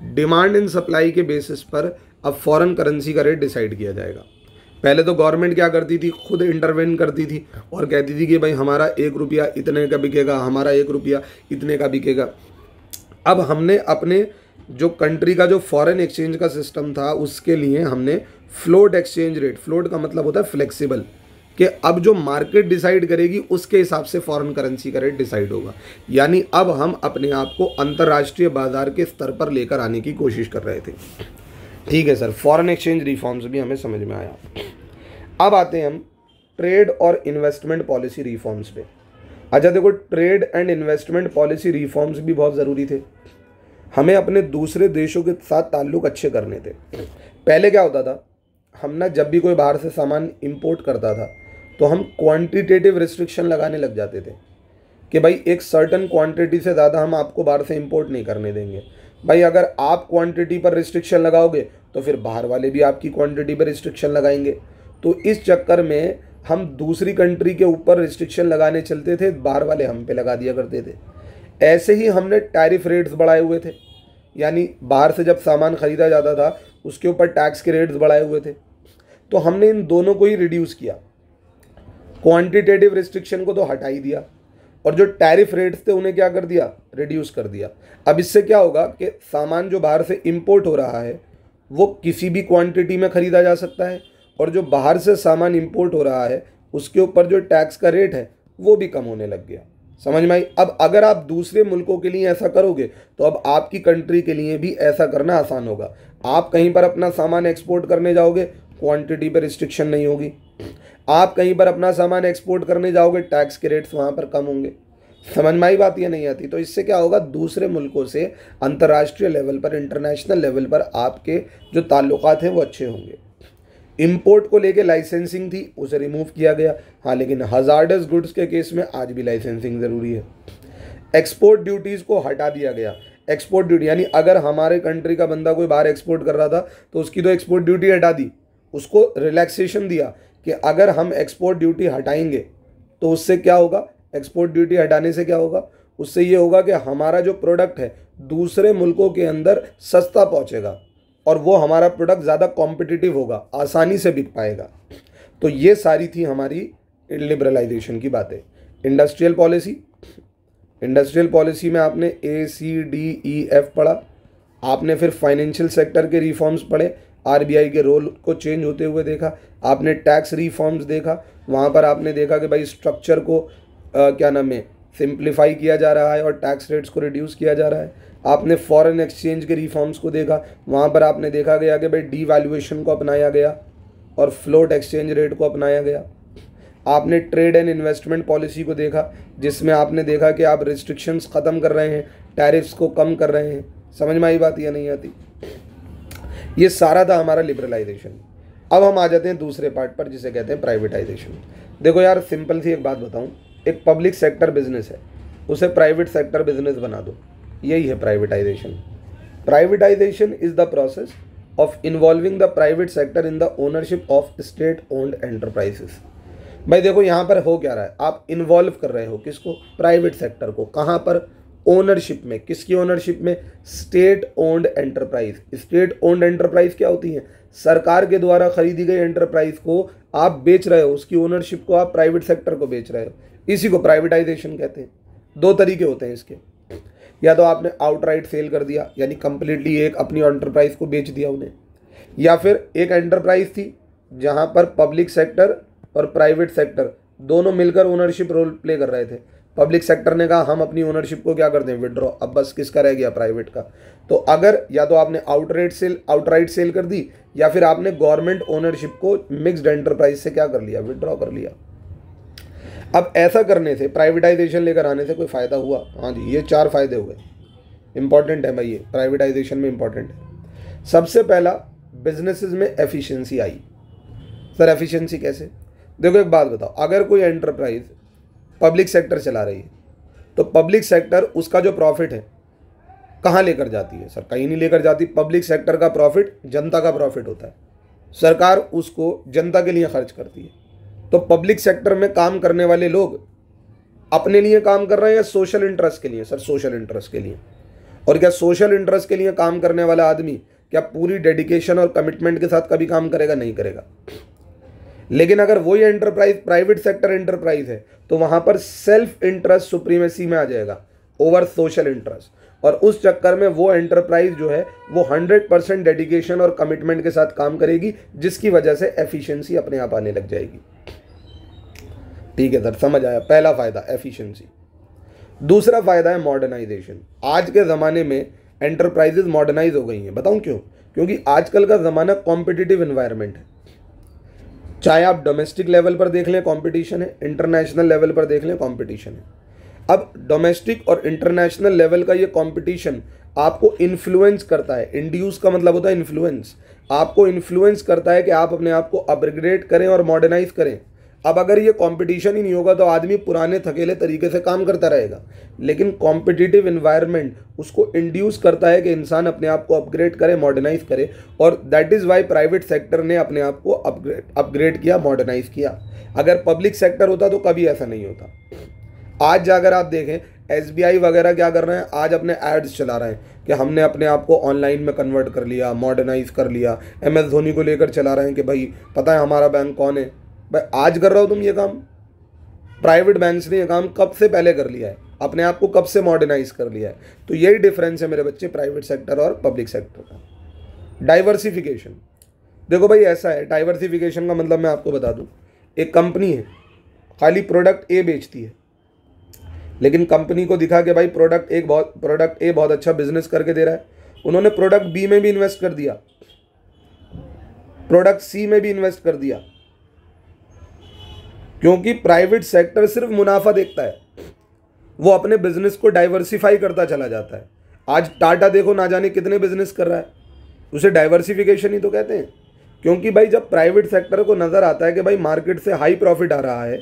डिमांड एंड सप्लाई के बेसिस पर अब फॉरेन करेंसी का रेट डिसाइड किया जाएगा। पहले तो गवर्नमेंट क्या करती थी, खुद इंटरवेन करती थी और कहती थी कि भाई हमारा 1 रुपया इतने का बिकेगा, हमारा 1 रुपया इतने का बिकेगा। अब हमने अपने जो कंट्री का जो फॉरेन एक्सचेंज का सिस्टम था उसके लिए हमने फ्लोट एक्सचेंज रेट, फ्लोट का मतलब होता है फ्लेक्सिबल, कि अब जो मार्केट डिसाइड करेगी उसके हिसाब से फॉरेन करेंसी का रेट डिसाइड होगा। यानी अब हम अपने आप को अंतर्राष्ट्रीय बाजार के स्तर पर लेकर आने की कोशिश कर रहे थे। ठीक है सर, फॉरेन एक्सचेंज रिफॉर्म्स भी हमें समझ में आया। अब आते हैं हम ट्रेड और इन्वेस्टमेंट पॉलिसी रिफॉर्म्स पे। अच्छा देखो, trade and investment policy reforms भी बहुत ज़रूरी थे। हमें अपने दूसरे देशों के साथ ताल्लुक़ अच्छे करने थे। पहले क्या होता था, हम ना जब भी कोई बाहर से सामान इंपोर्ट करता था तो हम क्वांटिटेटिव रिस्ट्रिक्शन लगाने लग जाते थे कि भाई एक सर्टन क्वांटिटी से ज़्यादा हम आपको बाहर से इंपोर्ट नहीं करने देंगे। भाई अगर आप क्वांटिटी पर रिस्ट्रिक्शन लगाओगे तो फिर बाहर वाले भी आपकी क्वांटिटी पर रिस्ट्रिक्शन लगाएंगे। तो इस चक्कर में हम दूसरी कंट्री के ऊपर रिस्ट्रिक्शन लगाने चलते थे, बाहर वाले हम पे लगा दिया करते थे। ऐसे ही हमने टैरिफ रेट्स बढ़ाए हुए थे, यानी बाहर से जब सामान ख़रीदा जाता था उसके ऊपर टैक्स के रेट्स बढ़ाए हुए थे। तो हमने इन दोनों को ही रिड्यूस किया, क्वांटिटेटिव रिस्ट्रिक्शन को तो हटा ही दिया और जो टैरिफ रेट्स थे उन्हें क्या कर दिया, रिड्यूस कर दिया। अब इससे क्या होगा कि सामान जो बाहर से इंपोर्ट हो रहा है वो किसी भी क्वांटिटी में ख़रीदा जा सकता है, और जो बाहर से सामान इंपोर्ट हो रहा है उसके ऊपर जो टैक्स का रेट है वो भी कम होने लग गया। समझ में आई? अब अगर आप दूसरे मुल्कों के लिए ऐसा करोगे तो अब आपकी कंट्री के लिए भी ऐसा करना आसान होगा। आप कहीं पर अपना सामान एक्सपोर्ट करने जाओगे, क्वांटिटी पर रिस्ट्रिक्शन नहीं होगी। आप कहीं पर अपना सामान एक्सपोर्ट करने जाओगे, टैक्स के रेट्स वहाँ पर कम होंगे। समझ में आई बात या नहीं आती? तो इससे क्या होगा, दूसरे मुल्कों से अंतर्राष्ट्रीय लेवल पर, इंटरनेशनल लेवल पर आपके जो ताल्लुकात हैं वो अच्छे होंगे। इंपोर्ट को लेके लाइसेंसिंग थी, उसे रिमूव किया गया। हाँ, लेकिन हजार्डस गुड्स के केस में आज भी लाइसेंसिंग ज़रूरी है। एक्सपोर्ट ड्यूटीज़ को हटा दिया गया। एक्सपोर्ट ड्यूटी यानी अगर हमारे कंट्री का बंदा कोई बाहर एक्सपोर्ट कर रहा था तो उसकी तो एक्सपोर्ट ड्यूटी हटा दी, उसको रिलैक्सेशन दिया कि अगर हम एक्सपोर्ट ड्यूटी हटाएंगे तो उससे क्या होगा, एक्सपोर्ट ड्यूटी हटाने से क्या होगा, उससे ये होगा कि हमारा जो प्रोडक्ट है दूसरे मुल्कों के अंदर सस्ता पहुंचेगा और वो हमारा प्रोडक्ट ज़्यादा कॉम्पिटिटिव होगा, आसानी से बिक पाएगा। तो ये सारी थी हमारी लिबरलाइजेशन की बातें। इंडस्ट्रियल पॉलिसी, इंडस्ट्रियल पॉलिसी में आपने ACDEF पढ़ा, आपने फिर फाइनेंशियल सेक्टर के रिफॉर्म्स पढ़े, RBI के रोल को चेंज होते हुए देखा, आपने टैक्स रिफॉर्म्स देखा, वहाँ पर आपने देखा कि भाई स्ट्रक्चर को क्या नाम है सिंप्लीफाई किया जा रहा है और टैक्स रेट्स को रिड्यूस किया जा रहा है। आपने फॉरेन एक्सचेंज के रिफॉर्म्स को देखा, वहाँ पर आपने देखा गया कि भाई डीवैल्यूएशन को अपनाया गया और फ्लोट एक्सचेंज रेट को अपनाया गया। आपने ट्रेड एंड इन्वेस्टमेंट पॉलिसी को देखा, जिसमें आपने देखा कि आप रिस्ट्रिक्शंस ख़त्म कर रहे हैं, टैरिफ्स को कम कर रहे हैं। समझ में आई बात या नहीं आती? ये सारा था हमारा लिबरलाइजेशन। अब हम आ जाते हैं दूसरे पार्ट पर, जिसे कहते हैं प्राइवेटाइजेशन। देखो यार, सिंपल सी एक बात बताऊं, एक पब्लिक सेक्टर बिजनेस है, उसे प्राइवेट सेक्टर बिजनेस बना दो, यही है privatisation. Privatisation is the process of involving the private sector in the ownership of state owned enterprises. भाई देखो यहाँ पर हो क्या रहा है, आप इन्वॉल्व कर रहे हो किसको, प्राइवेट सेक्टर को। कहाँ पर, ओनरशिप में। किसकी ओनरशिप में, state owned enterprise. State owned enterprise क्या होती है, सरकार के द्वारा खरीदी गई एंटरप्राइज को आप बेच रहे हो, उसकी ओनरशिप को आप प्राइवेट सेक्टर को बेच रहे हो, इसी को प्राइवेटाइजेशन कहते हैं। दो तरीके होते हैं इसके, या तो आपने आउटराइट सेल कर दिया यानी कंप्लीटली एक अपनी एंटरप्राइज को बेच दिया उन्हें, या फिर एक एंटरप्राइज थी जहां पर पब्लिक सेक्टर और प्राइवेट सेक्टर दोनों मिलकर ओनरशिप रोल प्ले कर रहे थे। पब्लिक सेक्टर ने कहा हम अपनी ओनरशिप को क्या कर दें, विड्रॉ, अब बस किसका रह गया, प्राइवेट का। तो अगर या तो आपने आउटराइट सेल कर दी, या फिर आपने गवर्नमेंट ओनरशिप को मिक्स्ड एंटरप्राइज से क्या कर लिया, विड्रॉ कर लिया। अब ऐसा करने से, प्राइवेटाइजेशन लेकर आने से कोई फ़ायदा हुआ? हाँ जी, ये 4 फायदे हुए। इंपॉर्टेंट है भाई, ये प्राइवेटाइजेशन में इंपॉर्टेंट है। सबसे पहला, बिजनेसेस में एफिशिएंसी आई। सर एफिशिएंसी कैसे? देखो एक बात बताओ, अगर कोई एंटरप्राइज पब्लिक सेक्टर चला रही है तो पब्लिक सेक्टर उसका जो प्रॉफिट है कहाँ लेकर जाती है? सर कहीं नहीं लेकर जाती। पब्लिक सेक्टर का प्रॉफिट जनता का प्रॉफिट होता है, सरकार उसको जनता के लिए खर्च करती है। तो पब्लिक सेक्टर में काम करने वाले लोग अपने लिए काम कर रहे हैं या सोशल इंटरेस्ट के लिए? सर सोशल इंटरेस्ट के लिए। और क्या सोशल इंटरेस्ट के लिए काम करने वाला आदमी क्या पूरी डेडिकेशन और कमिटमेंट के साथ कभी काम करेगा? नहीं करेगा। लेकिन अगर वही एंटरप्राइज प्राइवेट सेक्टर एंटरप्राइज है तो वहां पर सेल्फ इंटरेस्ट सुप्रीमेसी में आ जाएगा ओवर सोशल इंटरेस्ट, और उस चक्कर में वो एंटरप्राइज जो है वो 100% डेडिकेशन और कमिटमेंट के साथ काम करेगी, जिसकी वजह से एफिशिएंसी अपने आप आने लग जाएगी। ठीक है सर, समझ आया। पहला फायदा एफिशिएंसी। दूसरा फायदा है मॉडर्नाइजेशन। आज के ज़माने में एंटरप्राइजेज मॉडर्नाइज हो गई हैं। बताऊं क्यों? क्योंकि आजकल का ज़माना कॉम्पिटिटिव एनवायरनमेंट है। चाहे आप डोमेस्टिक लेवल पर देख लें कंपटीशन है, इंटरनेशनल लेवल पर देख लें कंपटीशन है। अब डोमेस्टिक और इंटरनेशनल लेवल का ये कंपटीशन आपको इन्फ्लुएंस करता है। इंड्यूस का मतलब होता है इन्फ्लुएंस। आपको इन्फ्लुएंस करता है कि आप अपने आप को अपग्रेड करें और मॉडर्नाइज करें। अब अगर ये कंपटीशन ही नहीं होगा तो आदमी पुराने थकेले तरीके से काम करता रहेगा, लेकिन कॉम्पिटिटिव एनवायरनमेंट उसको इंड्यूस करता है कि इंसान अपने आप को अपग्रेड करे, मॉडर्नाइज करे, और that is why private sector ने अपने आप को अपग्रेड किया, मॉडर्नाइज किया। अगर पब्लिक सेक्टर होता तो कभी ऐसा नहीं होता। आज अगर आप देखें SBI वगैरह क्या कर रहे हैं, आज अपने एड्स चला रहे हैं कि हमने अपने आप को ऑनलाइन में कन्वर्ट कर लिया, मॉडर्नाइज कर लिया। MS धोनी को लेकर चला रहे हैं कि भाई पता है हमारा बैंक कौन है। भाई आज कर रहे हो तुम ये काम, प्राइवेट बैंक्स ने ये काम कब से पहले कर लिया है, अपने आप को कब से मॉडर्नाइज कर लिया है। तो यही डिफरेंस है मेरे बच्चे प्राइवेट सेक्टर और पब्लिक सेक्टर का। डाइवर्सिफिकेशन, देखो भाई ऐसा है, डाइवर्सिफिकेशन का मतलब मैं आपको बता दूं, एक कंपनी है खाली प्रोडक्ट ए बेचती है, लेकिन कंपनी को दिखा कि भाई प्रोडक्ट ए बहुत अच्छा बिजनेस करके दे रहा है, उन्होंने प्रोडक्ट बी में भी इन्वेस्ट कर दिया, प्रोडक्ट सी में भी इन्वेस्ट कर दिया, क्योंकि प्राइवेट सेक्टर सिर्फ मुनाफा देखता है, वो अपने बिजनेस को डाइवर्सिफाई करता चला जाता है। आज टाटा देखो ना जाने कितने बिजनेस कर रहा है, उसे डाइवर्सिफिकेशन ही तो कहते हैं। क्योंकि भाई जब प्राइवेट सेक्टर को नज़र आता है कि भाई मार्केट से हाई प्रॉफिट आ रहा है,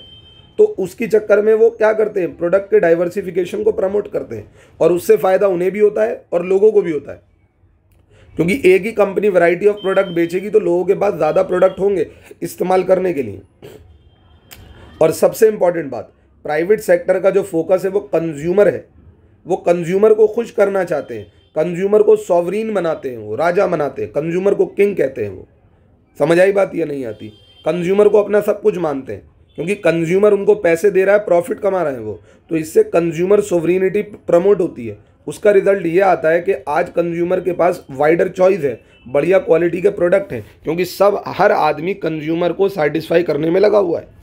तो उसकी चक्कर में वो क्या करते हैं, प्रोडक्ट के डाइवर्सिफिकेशन को प्रमोट करते हैं, और उससे फ़ायदा उन्हें भी होता है और लोगों को भी होता है। क्योंकि एक ही कंपनी वैरायटी ऑफ प्रोडक्ट बेचेगी तो लोगों के पास ज़्यादा प्रोडक्ट होंगे इस्तेमाल करने के लिए। और सबसे इंपॉर्टेंट बात, प्राइवेट सेक्टर का जो फोकस है वो कंज्यूमर है। वो कंज्यूमर को खुश करना चाहते हैं, कंज्यूमर को सॉवरीन बनाते हैं, वो राजा बनाते हैं, कंज्यूमर को किंग कहते हैं। वो समझ आई बात या नहीं आती? कंज्यूमर को अपना सब कुछ मानते हैं, क्योंकि कंज्यूमर उनको पैसे दे रहा है, प्रॉफिट कमा रहे हैं वो, तो इससे कंज्यूमर सोवरिनिटी प्रमोट होती है। उसका रिजल्ट ये आता है कि आज कंज्यूमर के पास वाइडर चॉइस है, बढ़िया क्वालिटी के प्रोडक्ट हैं, क्योंकि हर आदमी कंज्यूमर को सेटिस्फाई करने में लगा हुआ है।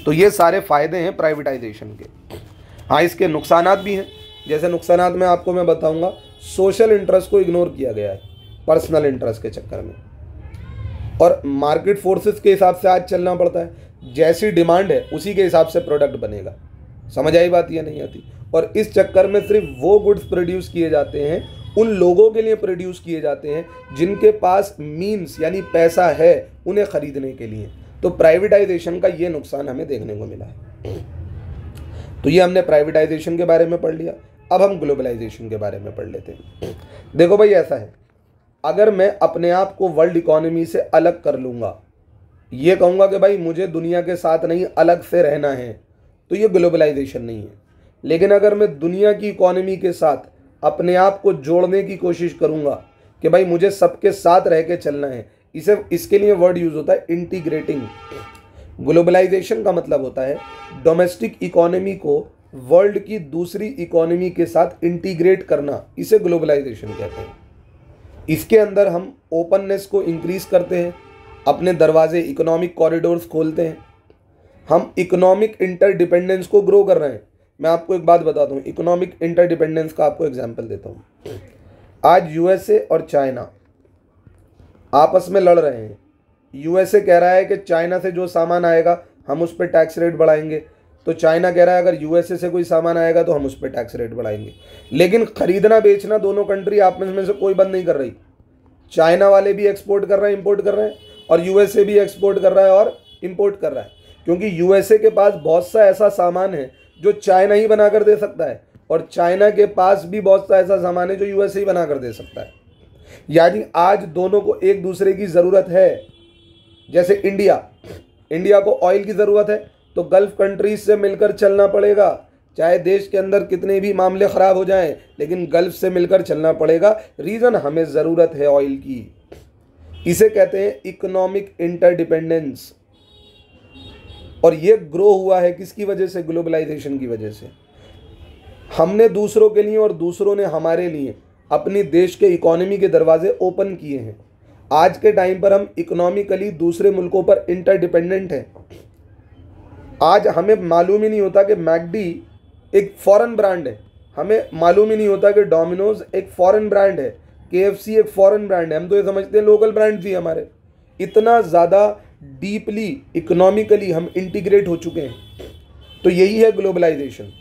तो ये सारे फ़ायदे हैं प्राइवेटाइजेशन के। हाँ, इसके नुकसानात भी हैं। जैसे नुकसानात में आपको मैं बताऊंगा, सोशल इंटरेस्ट को इग्नोर किया गया है पर्सनल इंटरेस्ट के चक्कर में, और मार्केट फोर्सेस के हिसाब से आज चलना पड़ता है। जैसी डिमांड है उसी के हिसाब से प्रोडक्ट बनेगा। समझ आई बात या नहीं आती? और इस चक्कर में सिर्फ वो गुड्स प्रोड्यूस किए जाते हैं, उन लोगों के लिए प्रोड्यूस किए जाते हैं जिनके पास मीन्स यानी पैसा है उन्हें खरीदने के लिए। तो प्राइवेटाइजेशन का ये नुकसान हमें देखने को मिला है। तो ये हमने प्राइवेटाइजेशन के बारे में पढ़ लिया। अब हम ग्लोबलाइजेशन के बारे में पढ़ लेते हैं। देखो भाई, ऐसा है, अगर मैं अपने आप को वर्ल्ड इकोनॉमी से अलग कर लूँगा, ये कहूँगा कि भाई मुझे दुनिया के साथ नहीं अलग से रहना है, तो ये ग्लोबलाइजेशन नहीं है। लेकिन अगर मैं दुनिया की इकोनॉमी के साथ अपने आप को जोड़ने की कोशिश करूँगा कि भाई मुझे सबके साथ रह के चलना है, इसके लिए वर्ड यूज़ होता है इंटीग्रेटिंग। ग्लोबलाइजेशन का मतलब होता है डोमेस्टिक इकोनॉमी को वर्ल्ड की दूसरी इकोनॉमी के साथ इंटीग्रेट करना, इसे ग्लोबलाइजेशन कहते हैं। इसके अंदर हम ओपननेस को इंक्रीज करते हैं, अपने दरवाजे इकोनॉमिक कॉरिडोर्स खोलते हैं, हम इकोनॉमिक इंटरडिपेंडेंस को ग्रो कर रहे हैं। मैं आपको एक बात बताता हूँ, इकोनॉमिक इंटरडिपेंडेंस का आपको एग्जांपल देता हूँ। आज यूएसए और चाइना आपस में लड़ रहे हैं। यूएसए कह रहा है कि चाइना से जो सामान आएगा हम उस पर टैक्स रेट बढ़ाएंगे, तो चाइना कह रहा है अगर यूएसए से कोई सामान आएगा तो हम उस पर टैक्स रेट बढ़ाएंगे। लेकिन खरीदना बेचना दोनों कंट्री आपस में से कोई बंद नहीं कर रही। चाइना वाले भी एक्सपोर्ट कर रहे हैं, इंपोर्ट कर रहे हैं, और यूएसए भी एक्सपोर्ट कर रहा है और इंपोर्ट कर रहा है, क्योंकि यूएसए के पास बहुत सा ऐसा सामान है जो चाइना ही बना कर दे सकता है, और चाइना के पास भी बहुत सा ऐसा सामान है जो यूएसए ही बना कर दे सकता है। यानी आज दोनों को एक दूसरे की ज़रूरत है। जैसे इंडिया को ऑयल की ज़रूरत है, तो गल्फ कंट्रीज से मिलकर चलना पड़ेगा। चाहे देश के अंदर कितने भी मामले ख़राब हो जाएं, लेकिन गल्फ से मिलकर चलना पड़ेगा। रीज़न, हमें ज़रूरत है ऑयल की। इसे कहते हैं इकोनॉमिक इंटरडिपेंडेंस। और ये ग्रो हुआ है किसकी वजह से? ग्लोबलाइजेशन की वजह से। हमने दूसरों के लिए और दूसरों ने हमारे लिए अपनी देश के इकोनॉमी के दरवाजे ओपन किए हैं। आज के टाइम पर हम इकोनॉमिकली दूसरे मुल्कों पर इंटरडिपेंडेंट हैं। आज हमें मालूम ही नहीं होता कि मैकडी एक फॉरेन ब्रांड है, हमें मालूम ही नहीं होता कि डोमिनोज एक फॉरेन ब्रांड है, KFC एक फॉरेन ब्रांड है। हम तो ये समझते हैं लोकल ब्रांड थी हमारे। इतना ज़्यादा डीपली इकोनॉमिकली हम इंटीग्रेट हो चुके हैं। तो यही है ग्लोबलाइजेशन।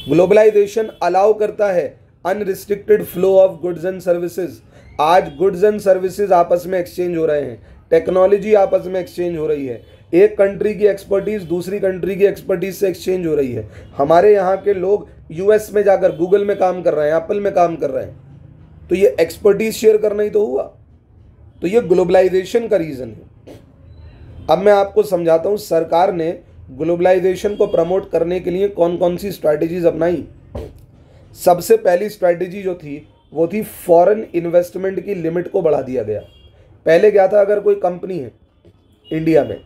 ग्लोबलाइजेशन अलाउ करता है unrestricted flow of goods and services. आज गुड्स एंड सर्विसेज आपस में एक्सचेंज हो रहे हैं, टेक्नोलॉजी आपस में एक्सचेंज हो रही है, एक कंट्री की एक्सपर्टीज़ दूसरी कंट्री की एक्सपर्टीज़ से एक्सचेंज हो रही है। हमारे यहाँ के लोग US में जाकर गूगल में काम कर रहे हैं, एप्पल में काम कर रहे हैं, तो ये एक्सपर्टीज शेयर करना ही तो हुआ। तो ये ग्लोबलाइजेशन का रीज़न है। अब मैं आपको समझाता हूँ सरकार ने ग्लोबलाइजेशन को प्रमोट करने के लिए कौन कौन सी स्ट्रैटेजीज अपनाई। सबसे पहली स्ट्रैटेजी जो थी वो थी फॉरेन इन्वेस्टमेंट की लिमिट को बढ़ा दिया गया। पहले क्या था, अगर कोई कंपनी है इंडिया में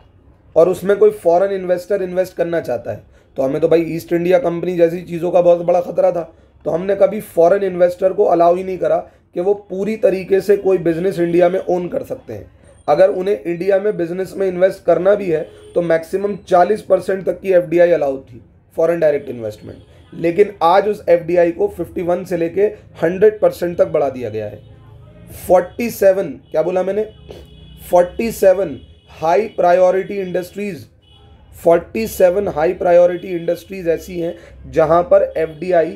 और उसमें कोई फॉरेन इन्वेस्टर इन्वेस्ट करना चाहता है, तो हमें तो भाई ईस्ट इंडिया कंपनी जैसी चीज़ों का बहुत बड़ा खतरा था, तो हमने कभी फॉरेन इन्वेस्टर को अलाउ ही नहीं करा कि वो पूरी तरीके से कोई बिजनेस इंडिया में ओन कर सकते हैं। अगर उन्हें इंडिया में बिजनेस में इन्वेस्ट करना भी है तो मैक्सिमम 40% तक की FDI अलाउड थी, फॉरेन डायरेक्ट इन्वेस्टमेंट। लेकिन आज उस FDI को 51 से लेके 100% तक बढ़ा दिया गया है। 47, क्या बोला मैंने, 47 high priority industries, 47 high priority industries ऐसी हैं जहां पर FDI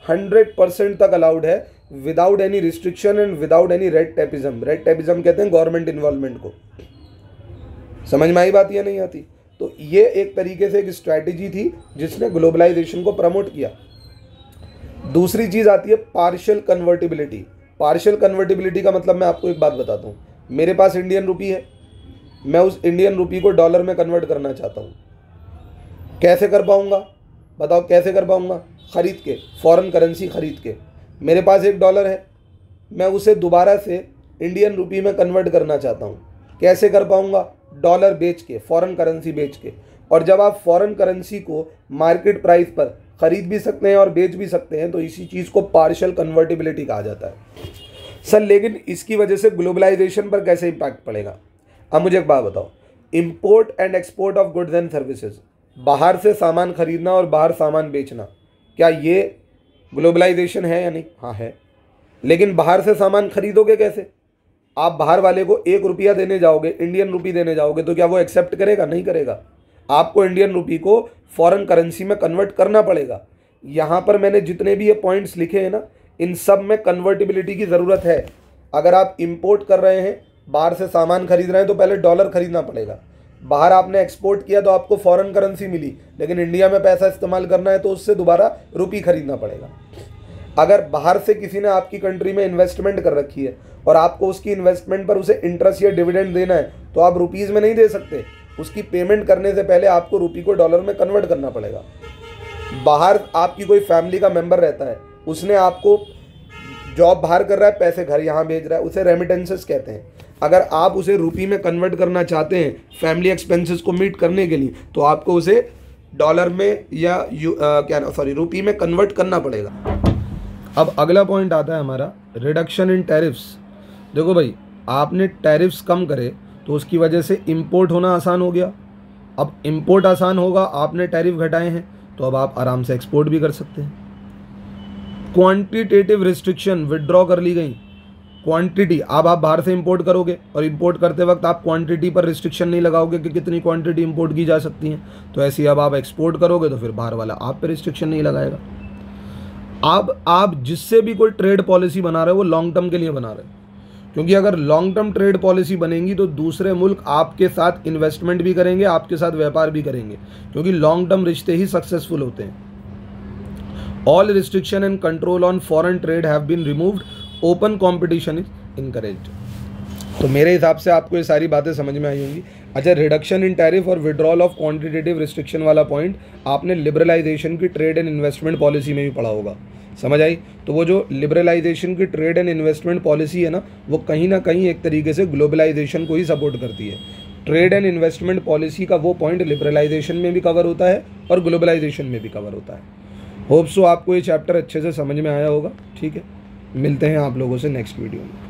100% तक अलाउड है without any restriction and without any red tapism. Red tapism कहते हैं गवर्नमेंट इन्वॉल्वमेंट को। समझ में आई बात या नहीं आती? तो ये एक तरीके से एक स्ट्रैटेजी थी जिसने ग्लोबलाइजेशन को प्रमोट किया। दूसरी चीज आती है पार्शियल कन्वर्टिबिलिटी। पार्शियल कन्वर्टिबिलिटी का मतलब मैं आपको एक बात बताता हूँ। मेरे पास इंडियन रुपी है, मैं उस इंडियन रुपी को डॉलर में कन्वर्ट करना चाहता हूँ। कैसे कर पाऊँगा बताओ? कैसे कर पाऊँगा? खरीद के, फॉरेन करेंसी खरीद के। मेरे पास $1 है, मैं उसे दोबारा से इंडियन रुपी में कन्वर्ट करना चाहता हूँ। कैसे कर पाऊँगा? डॉलर बेच के, फॉरेन करेंसी बेच के। और जब आप फॉरेन करेंसी को मार्केट प्राइस पर खरीद भी सकते हैं और बेच भी सकते हैं, तो इसी चीज़ को पार्शियल कन्वर्टिबिलिटी कहा जाता है। सर लेकिन इसकी वजह से ग्लोबलाइजेशन पर कैसे इम्पैक्ट पड़ेगा? अब मुझे एक बात बताओ, import and export of goods and services, बाहर से सामान खरीदना और बाहर सामान बेचना, क्या ये ग्लोबलाइजेशन है या नहीं? हाँ है। लेकिन बाहर से सामान खरीदोगे कैसे? आप बाहर वाले को ₹1 देने जाओगे, इंडियन रुपी देने जाओगे, तो क्या वो एक्सेप्ट करेगा? नहीं करेगा। आपको इंडियन रुपी को फॉरेन करेंसी में कन्वर्ट करना पड़ेगा। यहाँ पर मैंने जितने भी ये पॉइंट्स लिखे हैं ना, इन सब में कन्वर्टिबिलिटी की ज़रूरत है। अगर आप इंपोर्ट कर रहे हैं, बाहर से सामान खरीद रहे हैं, तो पहले डॉलर खरीदना पड़ेगा। बाहर आपने एक्सपोर्ट किया तो आपको फॉरेन करेंसी मिली, लेकिन इंडिया में पैसा इस्तेमाल करना है तो उससे दोबारा रुपी खरीदना पड़ेगा। अगर बाहर से किसी ने आपकी कंट्री में इन्वेस्टमेंट कर रखी है और आपको उसकी इन्वेस्टमेंट पर उसे इंटरेस्ट या डिविडेंड देना है, तो आप रुपीज़ में नहीं दे सकते। उसकी पेमेंट करने से पहले आपको रुपी को डॉलर में कन्वर्ट करना पड़ेगा। बाहर आपकी कोई फैमिली का मेंबर रहता है, उसने आपको जॉब बाहर कर रहा है, पैसे घर यहाँ भेज रहा है, उसे रेमिटेंसेस कहते हैं। अगर आप उसे रुपी में कन्वर्ट करना चाहते हैं फैमिली एक्सपेंसेस को मीट करने के लिए, तो आपको उसे डॉलर में या रुपी में कन्वर्ट करना पड़ेगा। अब अगला पॉइंट आता है हमारा रिडक्शन इन टैरिफ्स। देखो भाई, आपने टैरिफ्स कम करे तो उसकी वजह से इंपोर्ट होना आसान हो गया। अब इंपोर्ट आसान होगा, आपने टैरिफ घटाए हैं, तो अब आप आराम से एक्सपोर्ट भी कर सकते हैं। क्वांटिटेटिव रिस्ट्रिक्शन विड्रॉ कर ली गई। क्वांटिटी, अब आप बाहर से इंपोर्ट करोगे और इंपोर्ट करते वक्त आप क्वांटिटी पर रिस्ट्रिक्शन नहीं लगाओगे कि कितनी क्वांटिटी इंपोर्ट की जा सकती है, तो ऐसे ही अब आप एक्सपोर्ट करोगे तो फिर बाहर वाला आप पे रिस्ट्रिक्शन नहीं लगाएगा। अब आप जिससे भी कोई ट्रेड पॉलिसी बना रहे हो वो लॉन्ग टर्म के लिए बना रहे हो, क्योंकि अगर लॉन्ग टर्म ट्रेड पॉलिसी बनेगी तो दूसरे मुल्क आपके साथ इन्वेस्टमेंट भी करेंगे, आपके साथ व्यापार भी करेंगे, क्योंकि लॉन्ग टर्म रिश्ते ही सक्सेसफुल होते हैं। All restriction and control on foreign trade have been removed, open competition is encouraged. तो मेरे हिसाब से आपको ये सारी बातें समझ में आई होंगी। अच्छा, रिडक्शन इन टैरिफ और विड्रॉल ऑफ क्वांटिटेटिव रिस्ट्रिक्शन वाला पॉइंट आपने लिबरलाइजेशन की ट्रेड एंड इन्वेस्टमेंट पॉलिसी में भी पढ़ा होगा, समझ आई? तो वो जो लिबरलाइजेशन की ट्रेड एंड इन्वेस्टमेंट पॉलिसी है ना, वो कहीं ना कहीं एक तरीके से ग्लोबलाइजेशन को ही सपोर्ट करती है। ट्रेड एंड इन्वेस्टमेंट पॉलिसी का वो पॉइंट लिबरलाइजेशन में भी कवर होता है और ग्लोबलाइजेशन में भी कवर होता है। होप सो आपको ये चैप्टर अच्छे से समझ में आया होगा। ठीक है, मिलते हैं आप लोगों से नेक्स्ट वीडियो में।